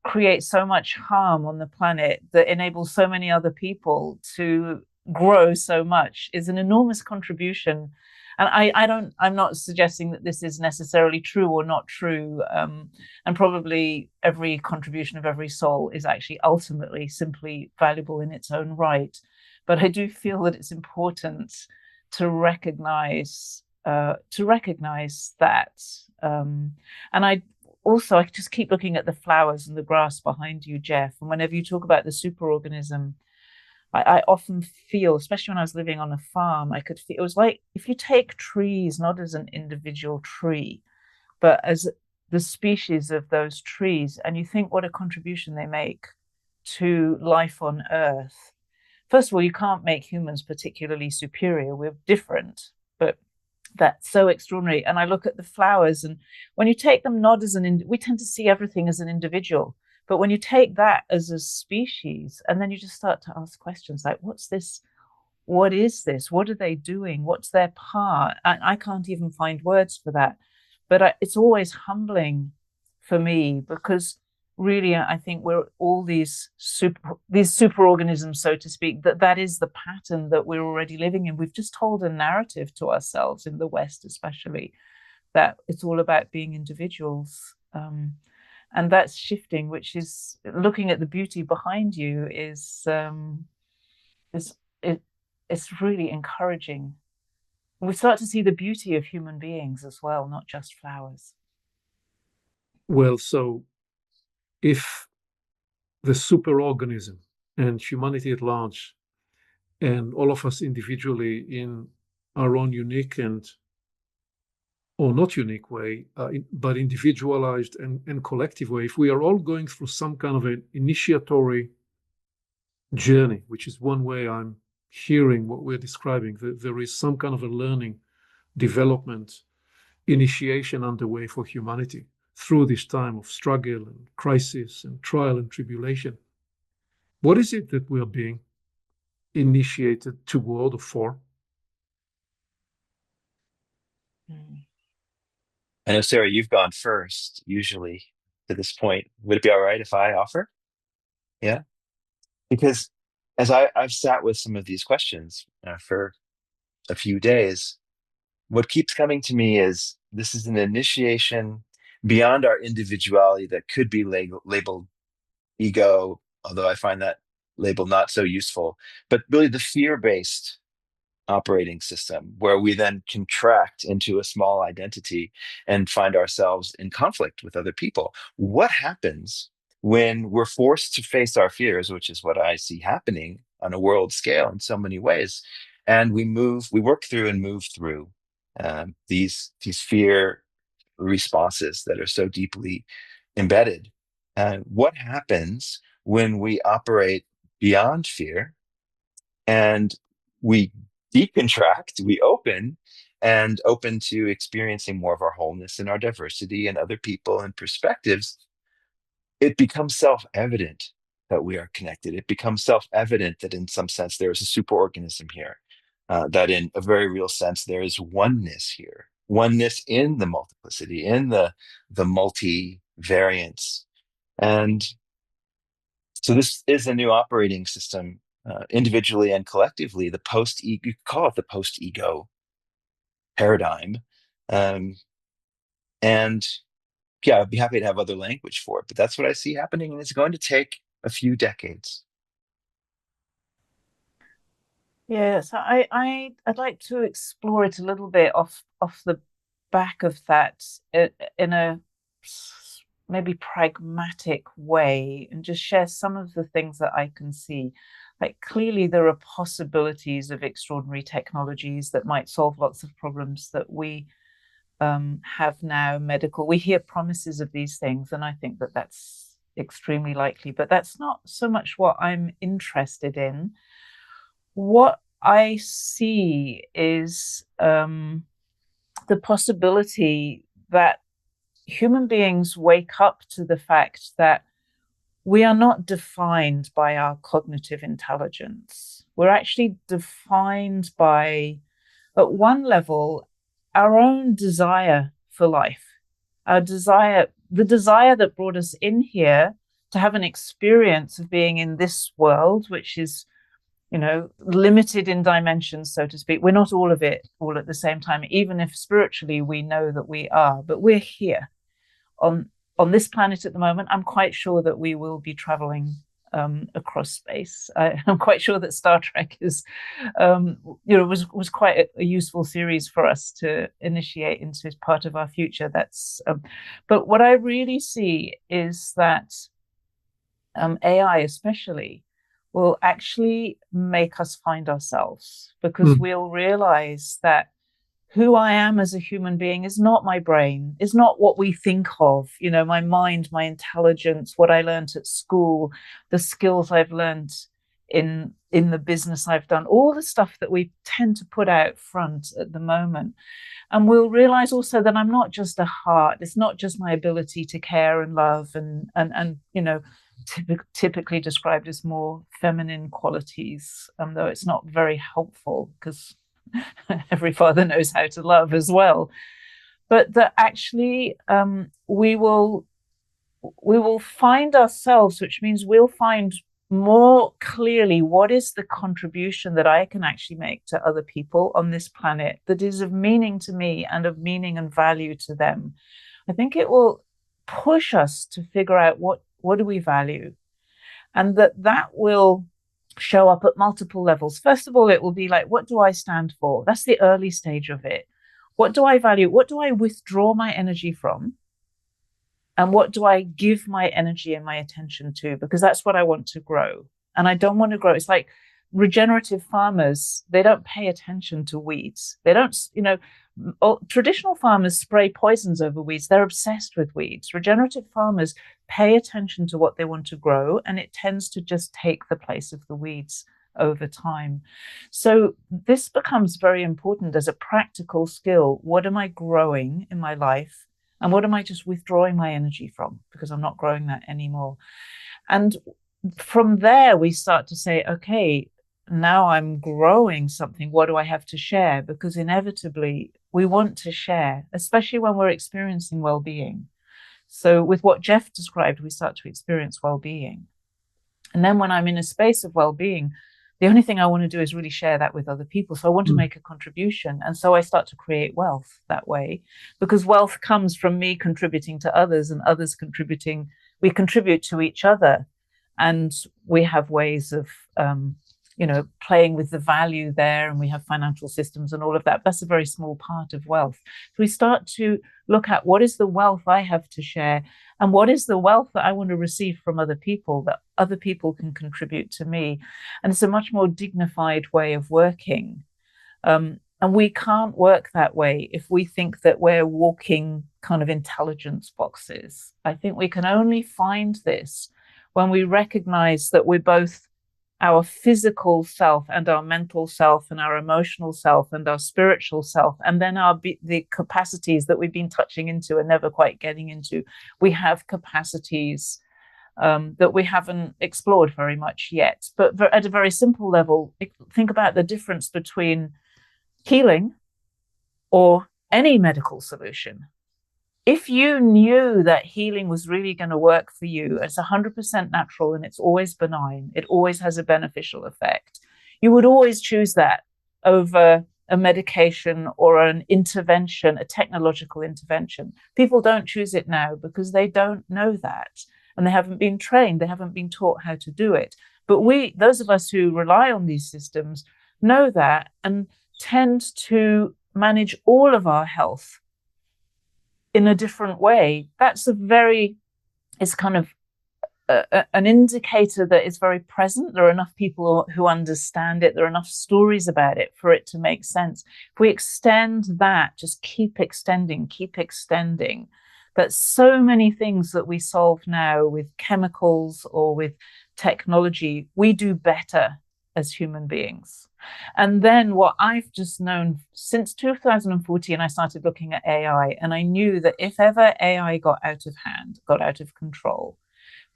create so much harm on the planet that enables so many other people to grow so much is an enormous contribution. And I'm not suggesting that this is necessarily true or not true. And probably every contribution of every soul is actually ultimately simply valuable in its own right. But I do feel that it's important to recognize that. And I just keep looking at the flowers and the grass behind you, Jeff. And whenever you talk about the superorganism, I often feel, especially when I was living on a farm, I could feel it was like if you take trees not as an individual tree, but as the species of those trees, and you think what a contribution they make to life on Earth. First of all, you can't make humans particularly superior. We're different, but that's so extraordinary. And I look at the flowers, and when you take them not as we tend to see everything as an individual. But when you take that as a species, and then you just start to ask questions like, what's this? What is this? What are they doing? What's their part? I can't even find words for that. But it's always humbling for me, because really, I think we're all these superorganisms, so to speak, that is the pattern that we're already living in. We've just told a narrative to ourselves in the West, especially, that it's all about being individuals. And that's shifting, which is looking at the beauty behind you it's really encouraging. We start to see the beauty of human beings as well, not just flowers. Well, so if the superorganism and humanity at large and all of us individually in our own unique or not unique way, but individualized and collective way, if we are all going through some kind of an initiatory journey, which is one way I'm hearing what we're describing, that there is some kind of a learning, development, initiation underway for humanity through this time of struggle and crisis and trial and tribulation. What is it that we are being initiated toward or for? I know, Sarah, you've gone first, usually, to this point. Would it be all right if I offer? Yeah? Because as I've sat with some of these questions for a few days, what keeps coming to me is this is an initiation beyond our individuality that could be labeled ego, although I find that label not so useful, but really the fear-based operating system where we then contract into a small identity and find ourselves in conflict with other people. What happens when we're forced to face our fears, which is what I see happening on a world scale in so many ways, and we work through and move through these fear responses that are so deeply embedded? What happens when we operate beyond fear and we decontract, we open to experiencing more of our wholeness and our diversity and other people and perspectives? It becomes self-evident that we are connected. It becomes self-evident that in some sense there is a superorganism here, that in a very real sense there is oneness here, oneness in the multiplicity, in the multivariance. And so this is a new operating system, individually and collectively, the post-ego, you could call it the post-ego paradigm. And yeah, I'd be happy to have other language for it, but that's what I see happening, and it's going to take a few decades. Yeah, so I'd like to explore it a little bit off the back of that in a maybe pragmatic way, and just share some of the things that I can see. Like, clearly there are possibilities of extraordinary technologies that might solve lots of problems that we have now. We hear promises of these things, and I think that that's extremely likely, but that's not so much what I'm interested in. What I see is the possibility that human beings wake up to the fact that we are not defined by our cognitive intelligence. We're actually defined by, at one level, our own desire for life, the desire that brought us in here to have an experience of being in this world, which is, limited in dimensions, so to speak. We're not all of it all at the same time, even if spiritually we know that we are, but we're here on this planet at the moment. I'm quite sure that we will be traveling across space. I'm quite sure that Star Trek is, was quite a useful series for us to initiate into as part of our future. But what I really see is that AI especially will actually make us find ourselves, because we'll realize that who I am as a human being is not my brain, is not what we think of, my mind, my intelligence, what I learned at school, the skills I've learned in the business I've done, all the stuff that we tend to put out front at the moment. And we'll realize also that I'm not just a heart. It's not just my ability to care and love and typically described as more feminine qualities, though it's not very helpful, because every father knows how to love as well. But that actually we will find ourselves, which means we'll find more clearly what is the contribution that I can actually make to other people on this planet that is of meaning to me and of meaning and value to them. I think it will push us to figure out what do we value, and that will show up at multiple levels. First of all, it will be like, what do I stand for? That's the early stage of it. What do I value? What do I withdraw my energy from? And what do I give my energy and my attention to? Because that's what I want to grow. And I don't want to grow. It's like regenerative farmers, they don't pay attention to weeds. They don't, traditional farmers spray poisons over weeds. They're obsessed with weeds. Regenerative farmers pay attention to what they want to grow, and it tends to just take the place of the weeds over time. So this becomes very important as a practical skill. What am I growing in my life? And what am I just withdrawing my energy from? Because I'm not growing that anymore. And from there, we start to say, okay, now I'm growing something. What do I have to share? Because inevitably, we want to share, especially when we're experiencing well-being. So with what Jeff described, we start to experience well-being. And then when I'm in a space of well-being, the only thing I want to do is really share that with other people. So I want to make a contribution. And so I start to create wealth that way, because wealth comes from me contributing to others and others contributing. We contribute to each other, and we have ways of, playing with the value there, and we have financial systems and all of that. That's a very small part of wealth. So we start to look at what is the wealth I have to share, and what is the wealth that I want to receive from other people, that other people can contribute to me. And it's a much more dignified way of working. And we can't work that way if we think that we're walking kind of intelligence boxes. I think we can only find this when we recognize that we're both our physical self and our mental self and our emotional self and our spiritual self, and then the capacities that we've been touching into and never quite getting into. We have capacities that we haven't explored very much yet. But at a very simple level, think about the difference between healing or any medical solution. If you knew that healing was really going to work for you, it's 100% natural and it's always benign, it always has a beneficial effect, you would always choose that over a medication or an intervention, a technological intervention. People don't choose it now because they don't know that, and they haven't been trained, they haven't been taught how to do it. But those of us who rely on these systems, know that and tend to manage all of our health in a different way. It's kind of an indicator that is very present. There are enough people who understand it. There are enough stories about it for it to make sense. If we extend that, just keep extending, that so many things that we solve now with chemicals or with technology, we do better as human beings. And then what I've just known since 2014, I started looking at AI, and I knew that if ever AI got out of hand, got out of control,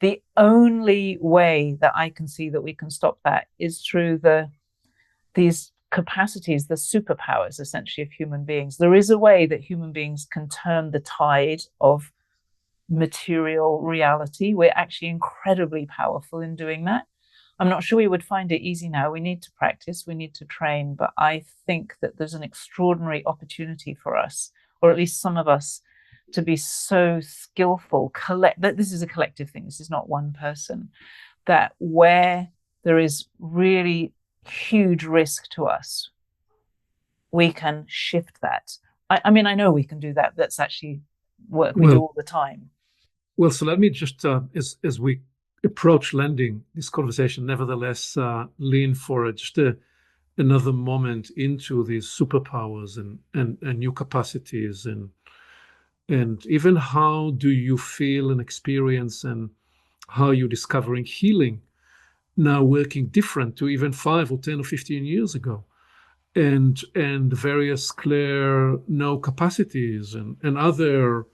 the only way that I can see that we can stop that is through these capacities, the superpowers, essentially, of human beings. There is a way that human beings can turn the tide of material reality. We're actually incredibly powerful in doing that. I'm not sure we would find it easy now. We need to practice, we need to train, but I think that there's an extraordinary opportunity for us, or at least some of us, to be so skillful. This is a collective thing. This is not one person. That where there is really huge risk to us, we can shift that. I mean, I know we can do that. That's actually work we do all the time. Well, so let me just, as we approach landing this conversation, nevertheless, lean for another moment into these superpowers and new capacities, and even how do you feel and experience, and how you're discovering healing now working different to even 5 or 10 or 15 years ago, and various clear no capacities and other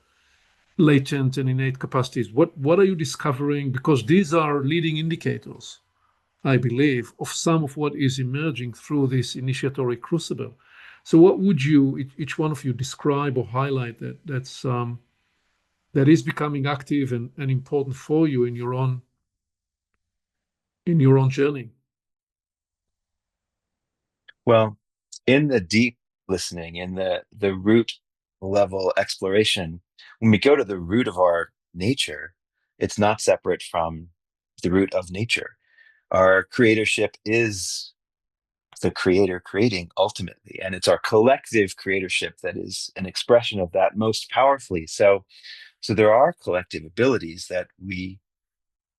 latent and innate capacities. What are you discovering? Because these are leading indicators, I believe, of some of what is emerging through this initiatory crucible. So what would you, each one of you, describe or highlight that is becoming active and important for you in your own journey? Well, in the deep listening, in the root level exploration, when we go to the root of our nature, it's not separate from the root of nature. Our creatorship is the creator creating ultimately, and it's our collective creatorship that is an expression of that most powerfully. So there are collective abilities that we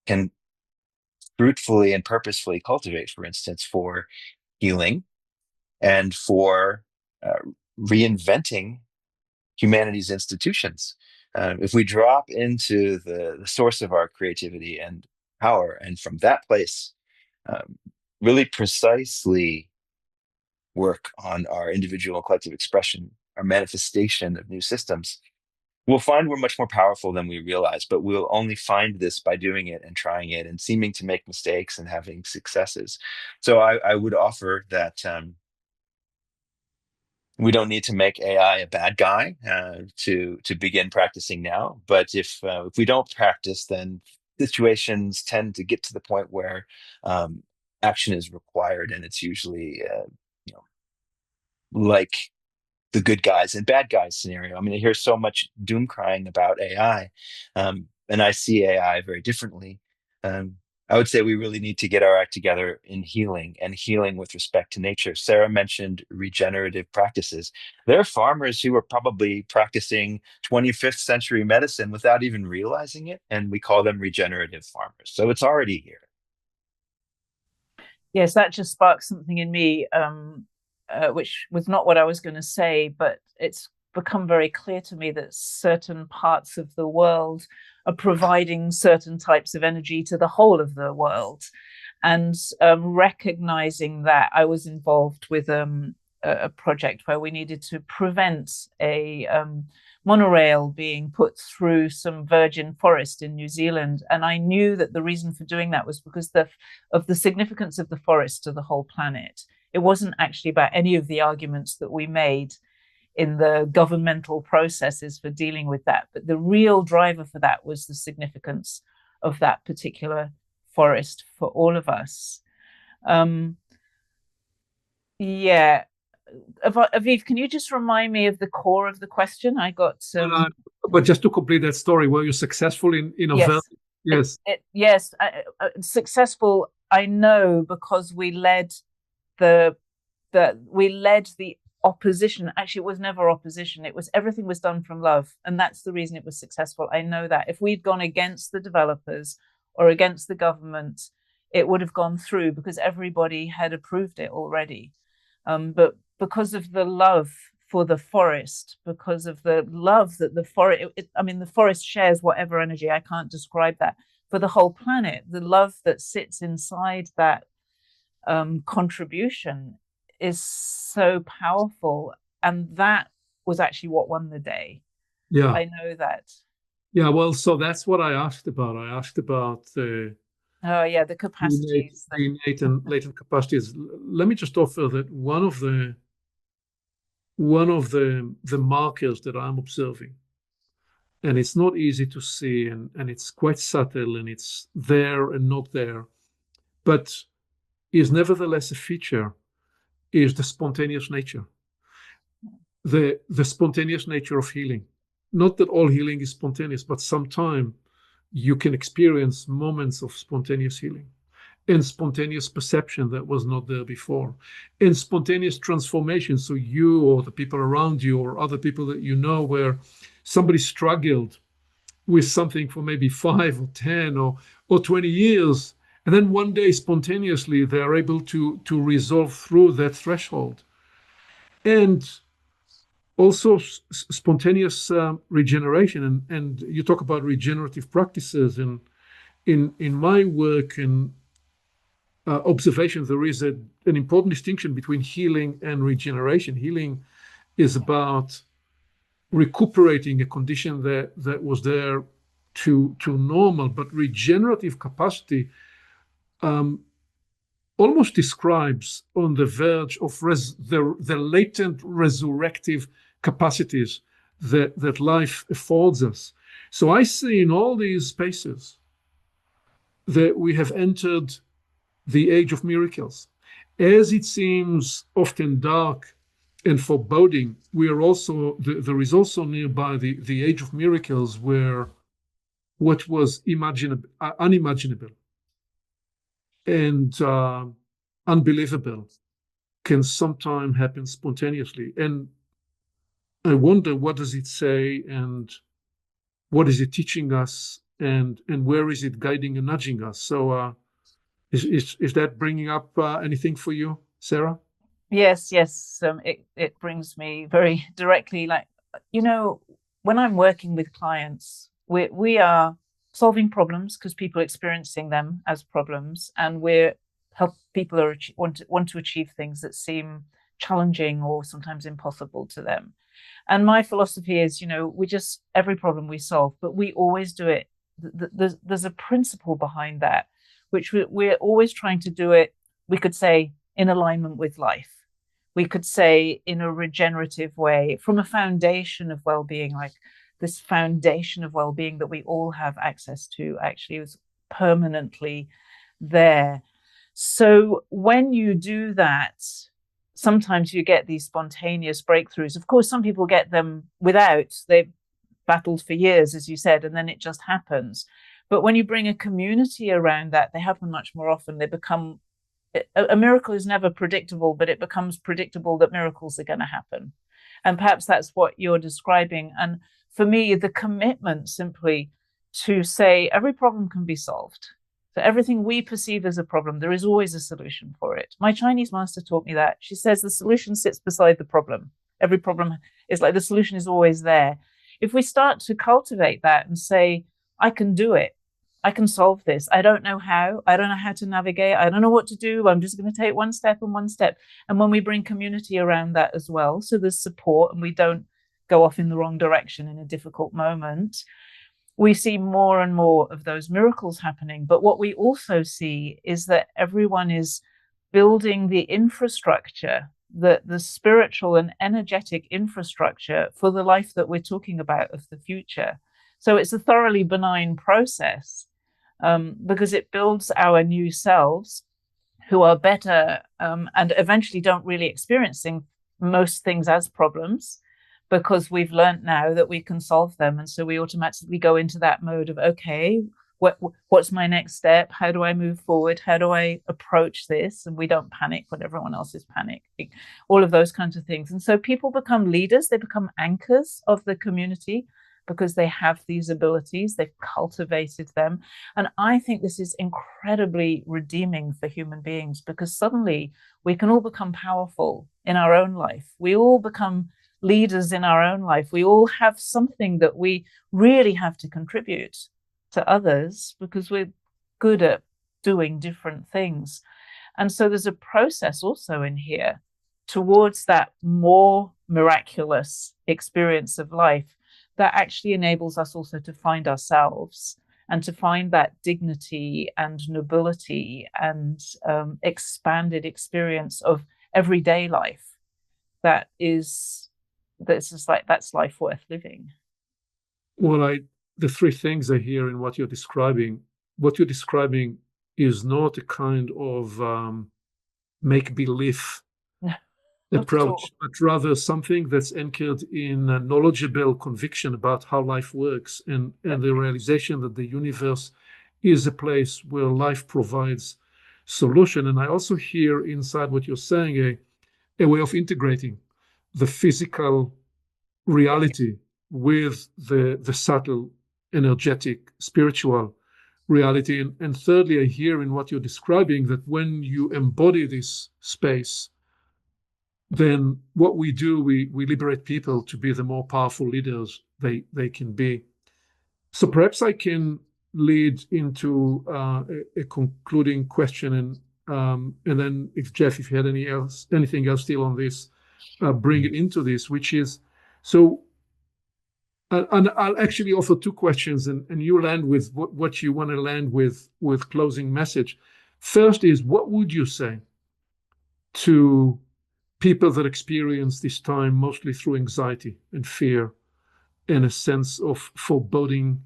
can fruitfully and purposefully cultivate, for instance, for healing and for reinventing humanity's institutions. If we drop into the source of our creativity and power, and from that place, um, really precisely work on our individual and collective expression, our manifestation of new systems, we'll find we're much more powerful than we realize. But we'll only find this by doing it and trying it and seeming to make mistakes and having successes. So I would offer that we don't need to make AI a bad guy to begin practicing now. But if we don't practice, then situations tend to get to the point where action is required, and it's usually you know, like the good guys and bad guys scenario. I mean, I hear so much doom crying about AI, and I see AI very differently. Um, I would say we really need to get our act together in healing, and healing with respect to nature. Sarah mentioned regenerative practices. There are farmers who are probably practicing 25th century medicine without even realizing it, and we call them regenerative farmers. So it's already here. Yes, that just sparked something in me, which was not what I was going to say, but it's become very clear to me that certain parts of the world are providing certain types of energy to the whole of the world. And recognizing that, I was involved with a project where we needed to prevent a monorail being put through some virgin forest in New Zealand. And I knew that the reason for doing that was because of the significance of the forest to the whole planet. It wasn't actually about any of the arguments that we made in the governmental processes for dealing with that. But the real driver for that was the significance of that particular forest for all of us. Yeah. Aviv, can you just remind me of the core of the question? I got but just to complete that story, were you successful in yes. Yes. Yes, successful. I know, because we led the opposition. Actually, it was never opposition. It was, everything was done from love, and that's the reason it was successful. I know that if we'd gone against the developers or against the government, it would have gone through because everybody had approved it already. But because of the love for the forest, because of the love that the forest, I mean, the forest shares whatever energy, I can't describe that, for the whole planet, the love that sits inside that contribution is so powerful. And that was actually what won the day. Yeah. I know that. Yeah, well, so that's what I asked about. I asked about the capacities. The innate and latent capacities. Let me just offer that one of the markers that I'm observing, and it's not easy to see, and it's quite subtle, and it's there and not there, but is nevertheless a feature, is the spontaneous nature. The spontaneous nature of healing. Not that all healing is spontaneous, but sometimes you can experience moments of spontaneous healing and spontaneous perception that was not there before, and spontaneous transformation. So you or the people around you or other people that you know, where somebody struggled with something for maybe 5 or 10 or 20 years, and then one day spontaneously they're able to resolve through that threshold. And also spontaneous regeneration. And you talk about regenerative practices, and in my work and observation, there is an important distinction between healing and regeneration. Healing is about recuperating a condition that was there to normal, but regenerative capacity almost describes on the verge of the latent resurrective capacities that life affords us. So I see in all these spaces that we have entered the age of miracles. As it seems often dark and foreboding, we are also there is also nearby the age of miracles, where what was unimaginable and unbelievable can sometimes happen spontaneously. And I wonder, what does it say, and what is it teaching us, and where is it guiding and nudging us? So Is that bringing up anything for you, Sarah? Yes. It brings me very directly, like, when I'm working with clients, we are solving problems because people are experiencing them as problems, and we're help people are want to achieve things that seem challenging or sometimes impossible to them. And my philosophy is, every problem we solve, but we always do it. There's a principle behind that, which we're always trying to do it. We could say in alignment with life. We could say in a regenerative way, from a foundation of well-being, like this foundation of well-being that we all have access to actually is permanently there. So when you do that, sometimes you get these spontaneous breakthroughs. Of course, some people get them without. They've battled for years, as you said, and then it just happens. But when you bring a community around that, they happen much more often. They become a miracle is never predictable, but it becomes predictable that miracles are going to happen. And perhaps that's what you're describing. And for me, the commitment simply to say every problem can be solved. So everything we perceive as a problem, there is always a solution for it. My Chinese master taught me that. She says the solution sits beside the problem. Every problem is like the solution is always there. If we start to cultivate that and say, I can do it, I can solve this. I don't know how. I don't know how to navigate. I don't know what to do. I'm just going to take one step and one step. And when we bring community around that as well, so there's support and we don't go off in the wrong direction in a difficult moment, we see more and more of those miracles happening. But what we also see is that everyone is building the infrastructure, the spiritual and energetic infrastructure for the life that we're talking about of the future. So it's a thoroughly benign process, because it builds our new selves who are better, and eventually don't really experiencing most things as problems, because we've learned now that we can solve them. And so we automatically go into that mode of, okay, what's my next step? How do I move forward? How do I approach this? And we don't panic when everyone else is panicking, all of those kinds of things. And so people become leaders, they become anchors of the community because they have these abilities, they've cultivated them. And I think this is incredibly redeeming for human beings, because suddenly we can all become powerful in our own life. We all become leaders in our own life. We all have something that we really have to contribute to others because we're good at doing different things. And so there's a process also in here towards that more miraculous experience of life that actually enables us also to find ourselves and to find that dignity and nobility and expanded experience of everyday life. That's life worth living. Well, the three things I hear in what you're describing is not a kind of make-believe approach, but rather something that's anchored in a knowledgeable conviction about how life works, and the realization that the universe is a place where life provides solution. And I also hear inside what you're saying a way of integrating the physical reality with the subtle, energetic, spiritual reality. And thirdly, I hear in what you're describing that when you embody this space, then what we do, we liberate people to be the more powerful leaders they can be. So perhaps I can lead into a concluding question, and then if you had anything else still on this, bring it into this, which is, so, and I'll actually offer two questions, and you land with what you want to land with closing message. First is, what would you say to people that experience this time mostly through anxiety and fear and a sense of foreboding,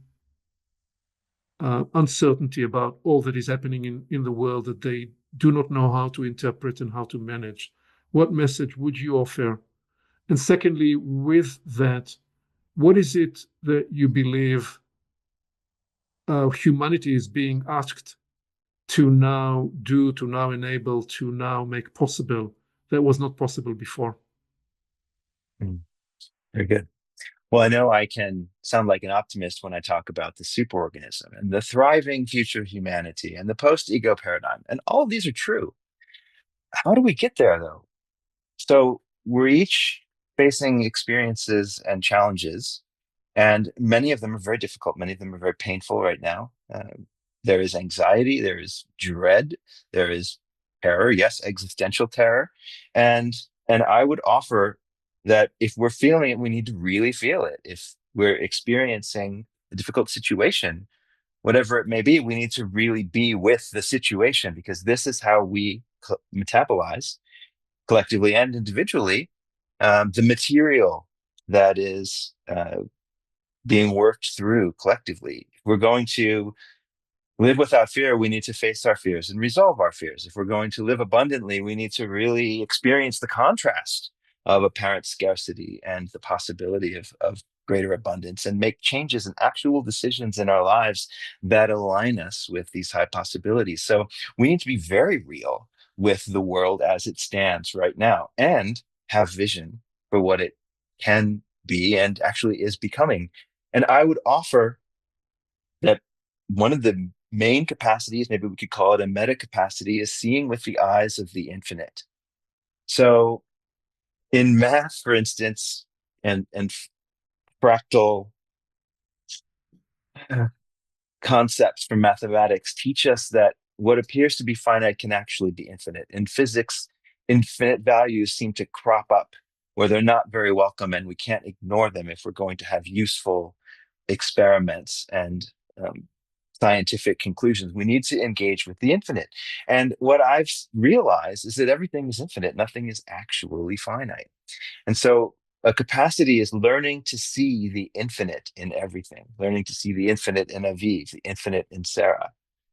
uncertainty about all that is happening in the world that they do not know how to interpret and how to manage? What message would you offer? And secondly, with that, what is it that you believe humanity is being asked to now do, to now enable, to now make possible that was not possible before? Very good. Well, I know I can sound like an optimist when I talk about the superorganism and the thriving future of humanity and the post-ego paradigm. And all of these are true. How do we get there, though? So we're each facing experiences and challenges, and many of them are very difficult. Many of them are very painful right now. There is anxiety, there is dread, there is terror, yes, existential terror. And and I would offer that if we're feeling it, we need to really feel it. If we're experiencing a difficult situation, whatever it may be, we need to really be with the situation, because this is how we metabolize collectively and individually the material that is being worked through collectively. If we're going to live without fear, we need to face our fears and resolve our fears. If we're going to live abundantly, we need to really experience the contrast of apparent scarcity and the possibility of greater abundance, and make changes and actual decisions in our lives that align us with these high possibilities. So we need to be very real with the world as it stands right now, and have vision for what it can be and actually is becoming. And I would offer that one of the main capacities, maybe we could call it a meta capacity, is seeing with the eyes of the infinite. So in math, for instance, and fractal concepts from mathematics teach us that what appears to be finite can actually be infinite. In physics, infinite values seem to crop up where they're not very welcome, and we can't ignore them if we're going to have useful experiments and scientific conclusions. We need to engage with the infinite. And what I've realized is that everything is infinite, nothing is actually finite. And so a capacity is learning to see the infinite in everything, learning to see the infinite in Aviv, the infinite in Sarah,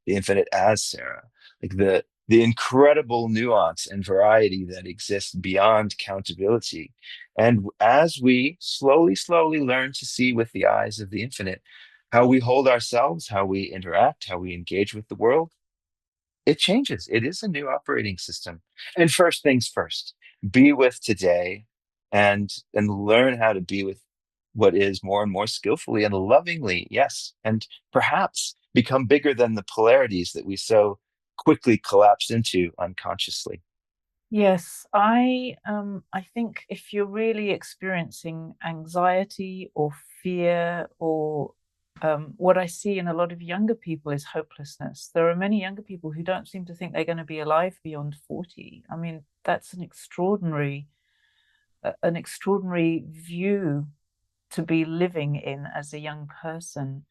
the infinite as Sarah, like the incredible nuance and variety that exists beyond countability. And as we slowly, slowly learn to see with the eyes of the infinite, how we hold ourselves, how we interact, how we engage with the world, it changes. It is a new operating system. And first things first, be with today, and learn how to be with what is more and more skillfully and lovingly, yes, and perhaps become bigger than the polarities that we so quickly collapse into unconsciously. Yes, I think if you're really experiencing anxiety or fear, or what I see in a lot of younger people is hopelessness. There are many younger people who don't seem to think they're going to be alive beyond 40. I mean, that's an extraordinary view to be living in as a young person.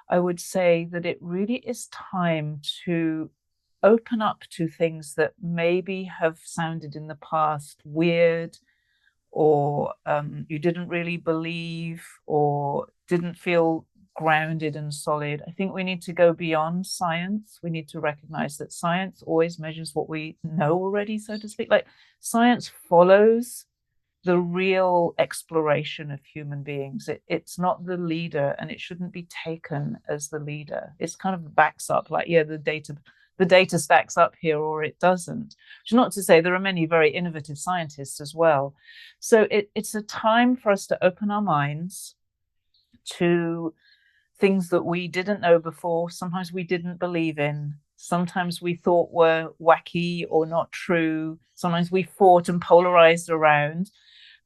I would say that it really is time to open up to things that maybe have sounded in the past weird, or you didn't really believe, or didn't feel grounded and solid. I think we need to go beyond science. We need to recognize that science always measures what we know already, so to speak. Like, science follows the real exploration of human beings. It's not the leader, and it shouldn't be taken as the leader. It's kind of backs up, like, yeah, the data stacks up here, or it doesn't. Which is not to say there are many very innovative scientists as well. So it's a time for us to open our minds to things that we didn't know before, sometimes we didn't believe in, sometimes we thought were wacky or not true, sometimes we fought and polarized around,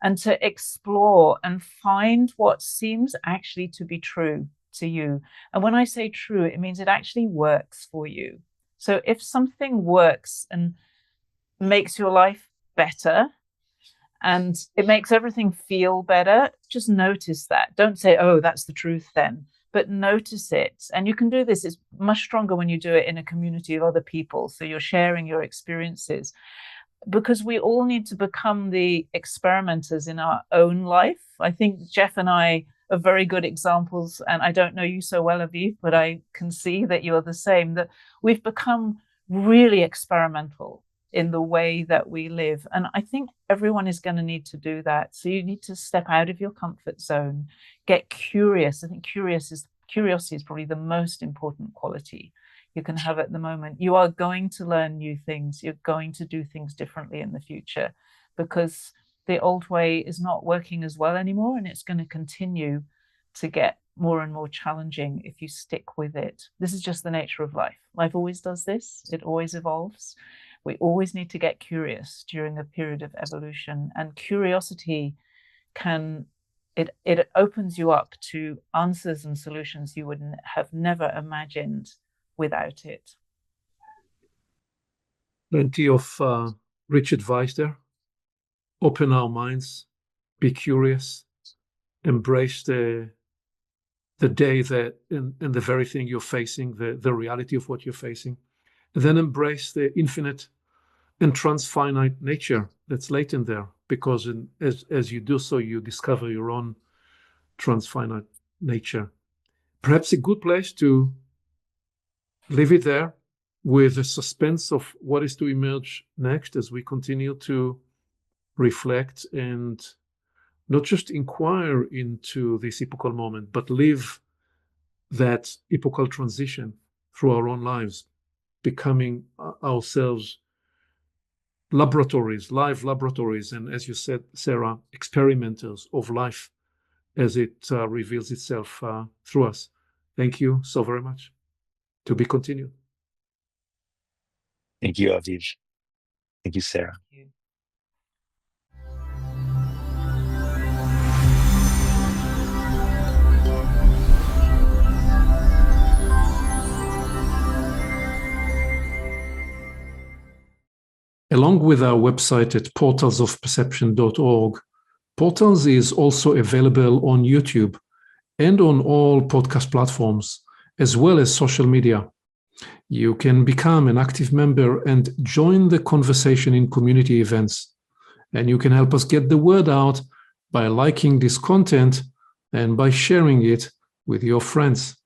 and to explore and find what seems actually to be true to you. And when I say true, it means it actually works for you. So if something works and makes your life better, and it makes everything feel better, just notice that. Don't say, oh, that's the truth then, but notice it. And you can do this. It's much stronger when you do it in a community of other people. So you're sharing your experiences, because we all need to become the experimenters in our own life. I think Jeff and I are very good examples, and I don't know you so well, Aviv, but I can see that you're the same, that we've become really experimental in the way that we live. And I think everyone is going to need to do that. So you need to step out of your comfort zone, get curious. I think curiosity is probably the most important quality you can have at the moment. You are going to learn new things. You're going to do things differently in the future, because the old way is not working as well anymore, and it's going to continue to get more and more challenging if you stick with it. This is just the nature of life. Life always does this. It always evolves. We always need to get curious during a period of evolution, and curiosity it opens you up to answers and solutions you would have never imagined without it. Plenty of rich advice there. Open our minds, be curious, embrace the day that and the very thing you're facing, the reality of what you're facing, and then embrace the infinite and transfinite nature that's latent there, because as you do so, you discover your own transfinite nature. Perhaps a good place to leave it there, with the suspense of what is to emerge next as we continue to reflect and not just inquire into this epochal moment, but live that epochal transition through our own lives, becoming ourselves laboratories, live laboratories, and as you said, Sarah, experimenters of life as it reveals itself through us. Thank you so very much. To be continued. Thank you, Aviv. Thank you, Sarah. Thank you. Along with our website at portalsofperception.org, Portals is also available on YouTube and on all podcast platforms, as well as social media. You can become an active member and join the conversation in community events. And you can help us get the word out by liking this content and by sharing it with your friends.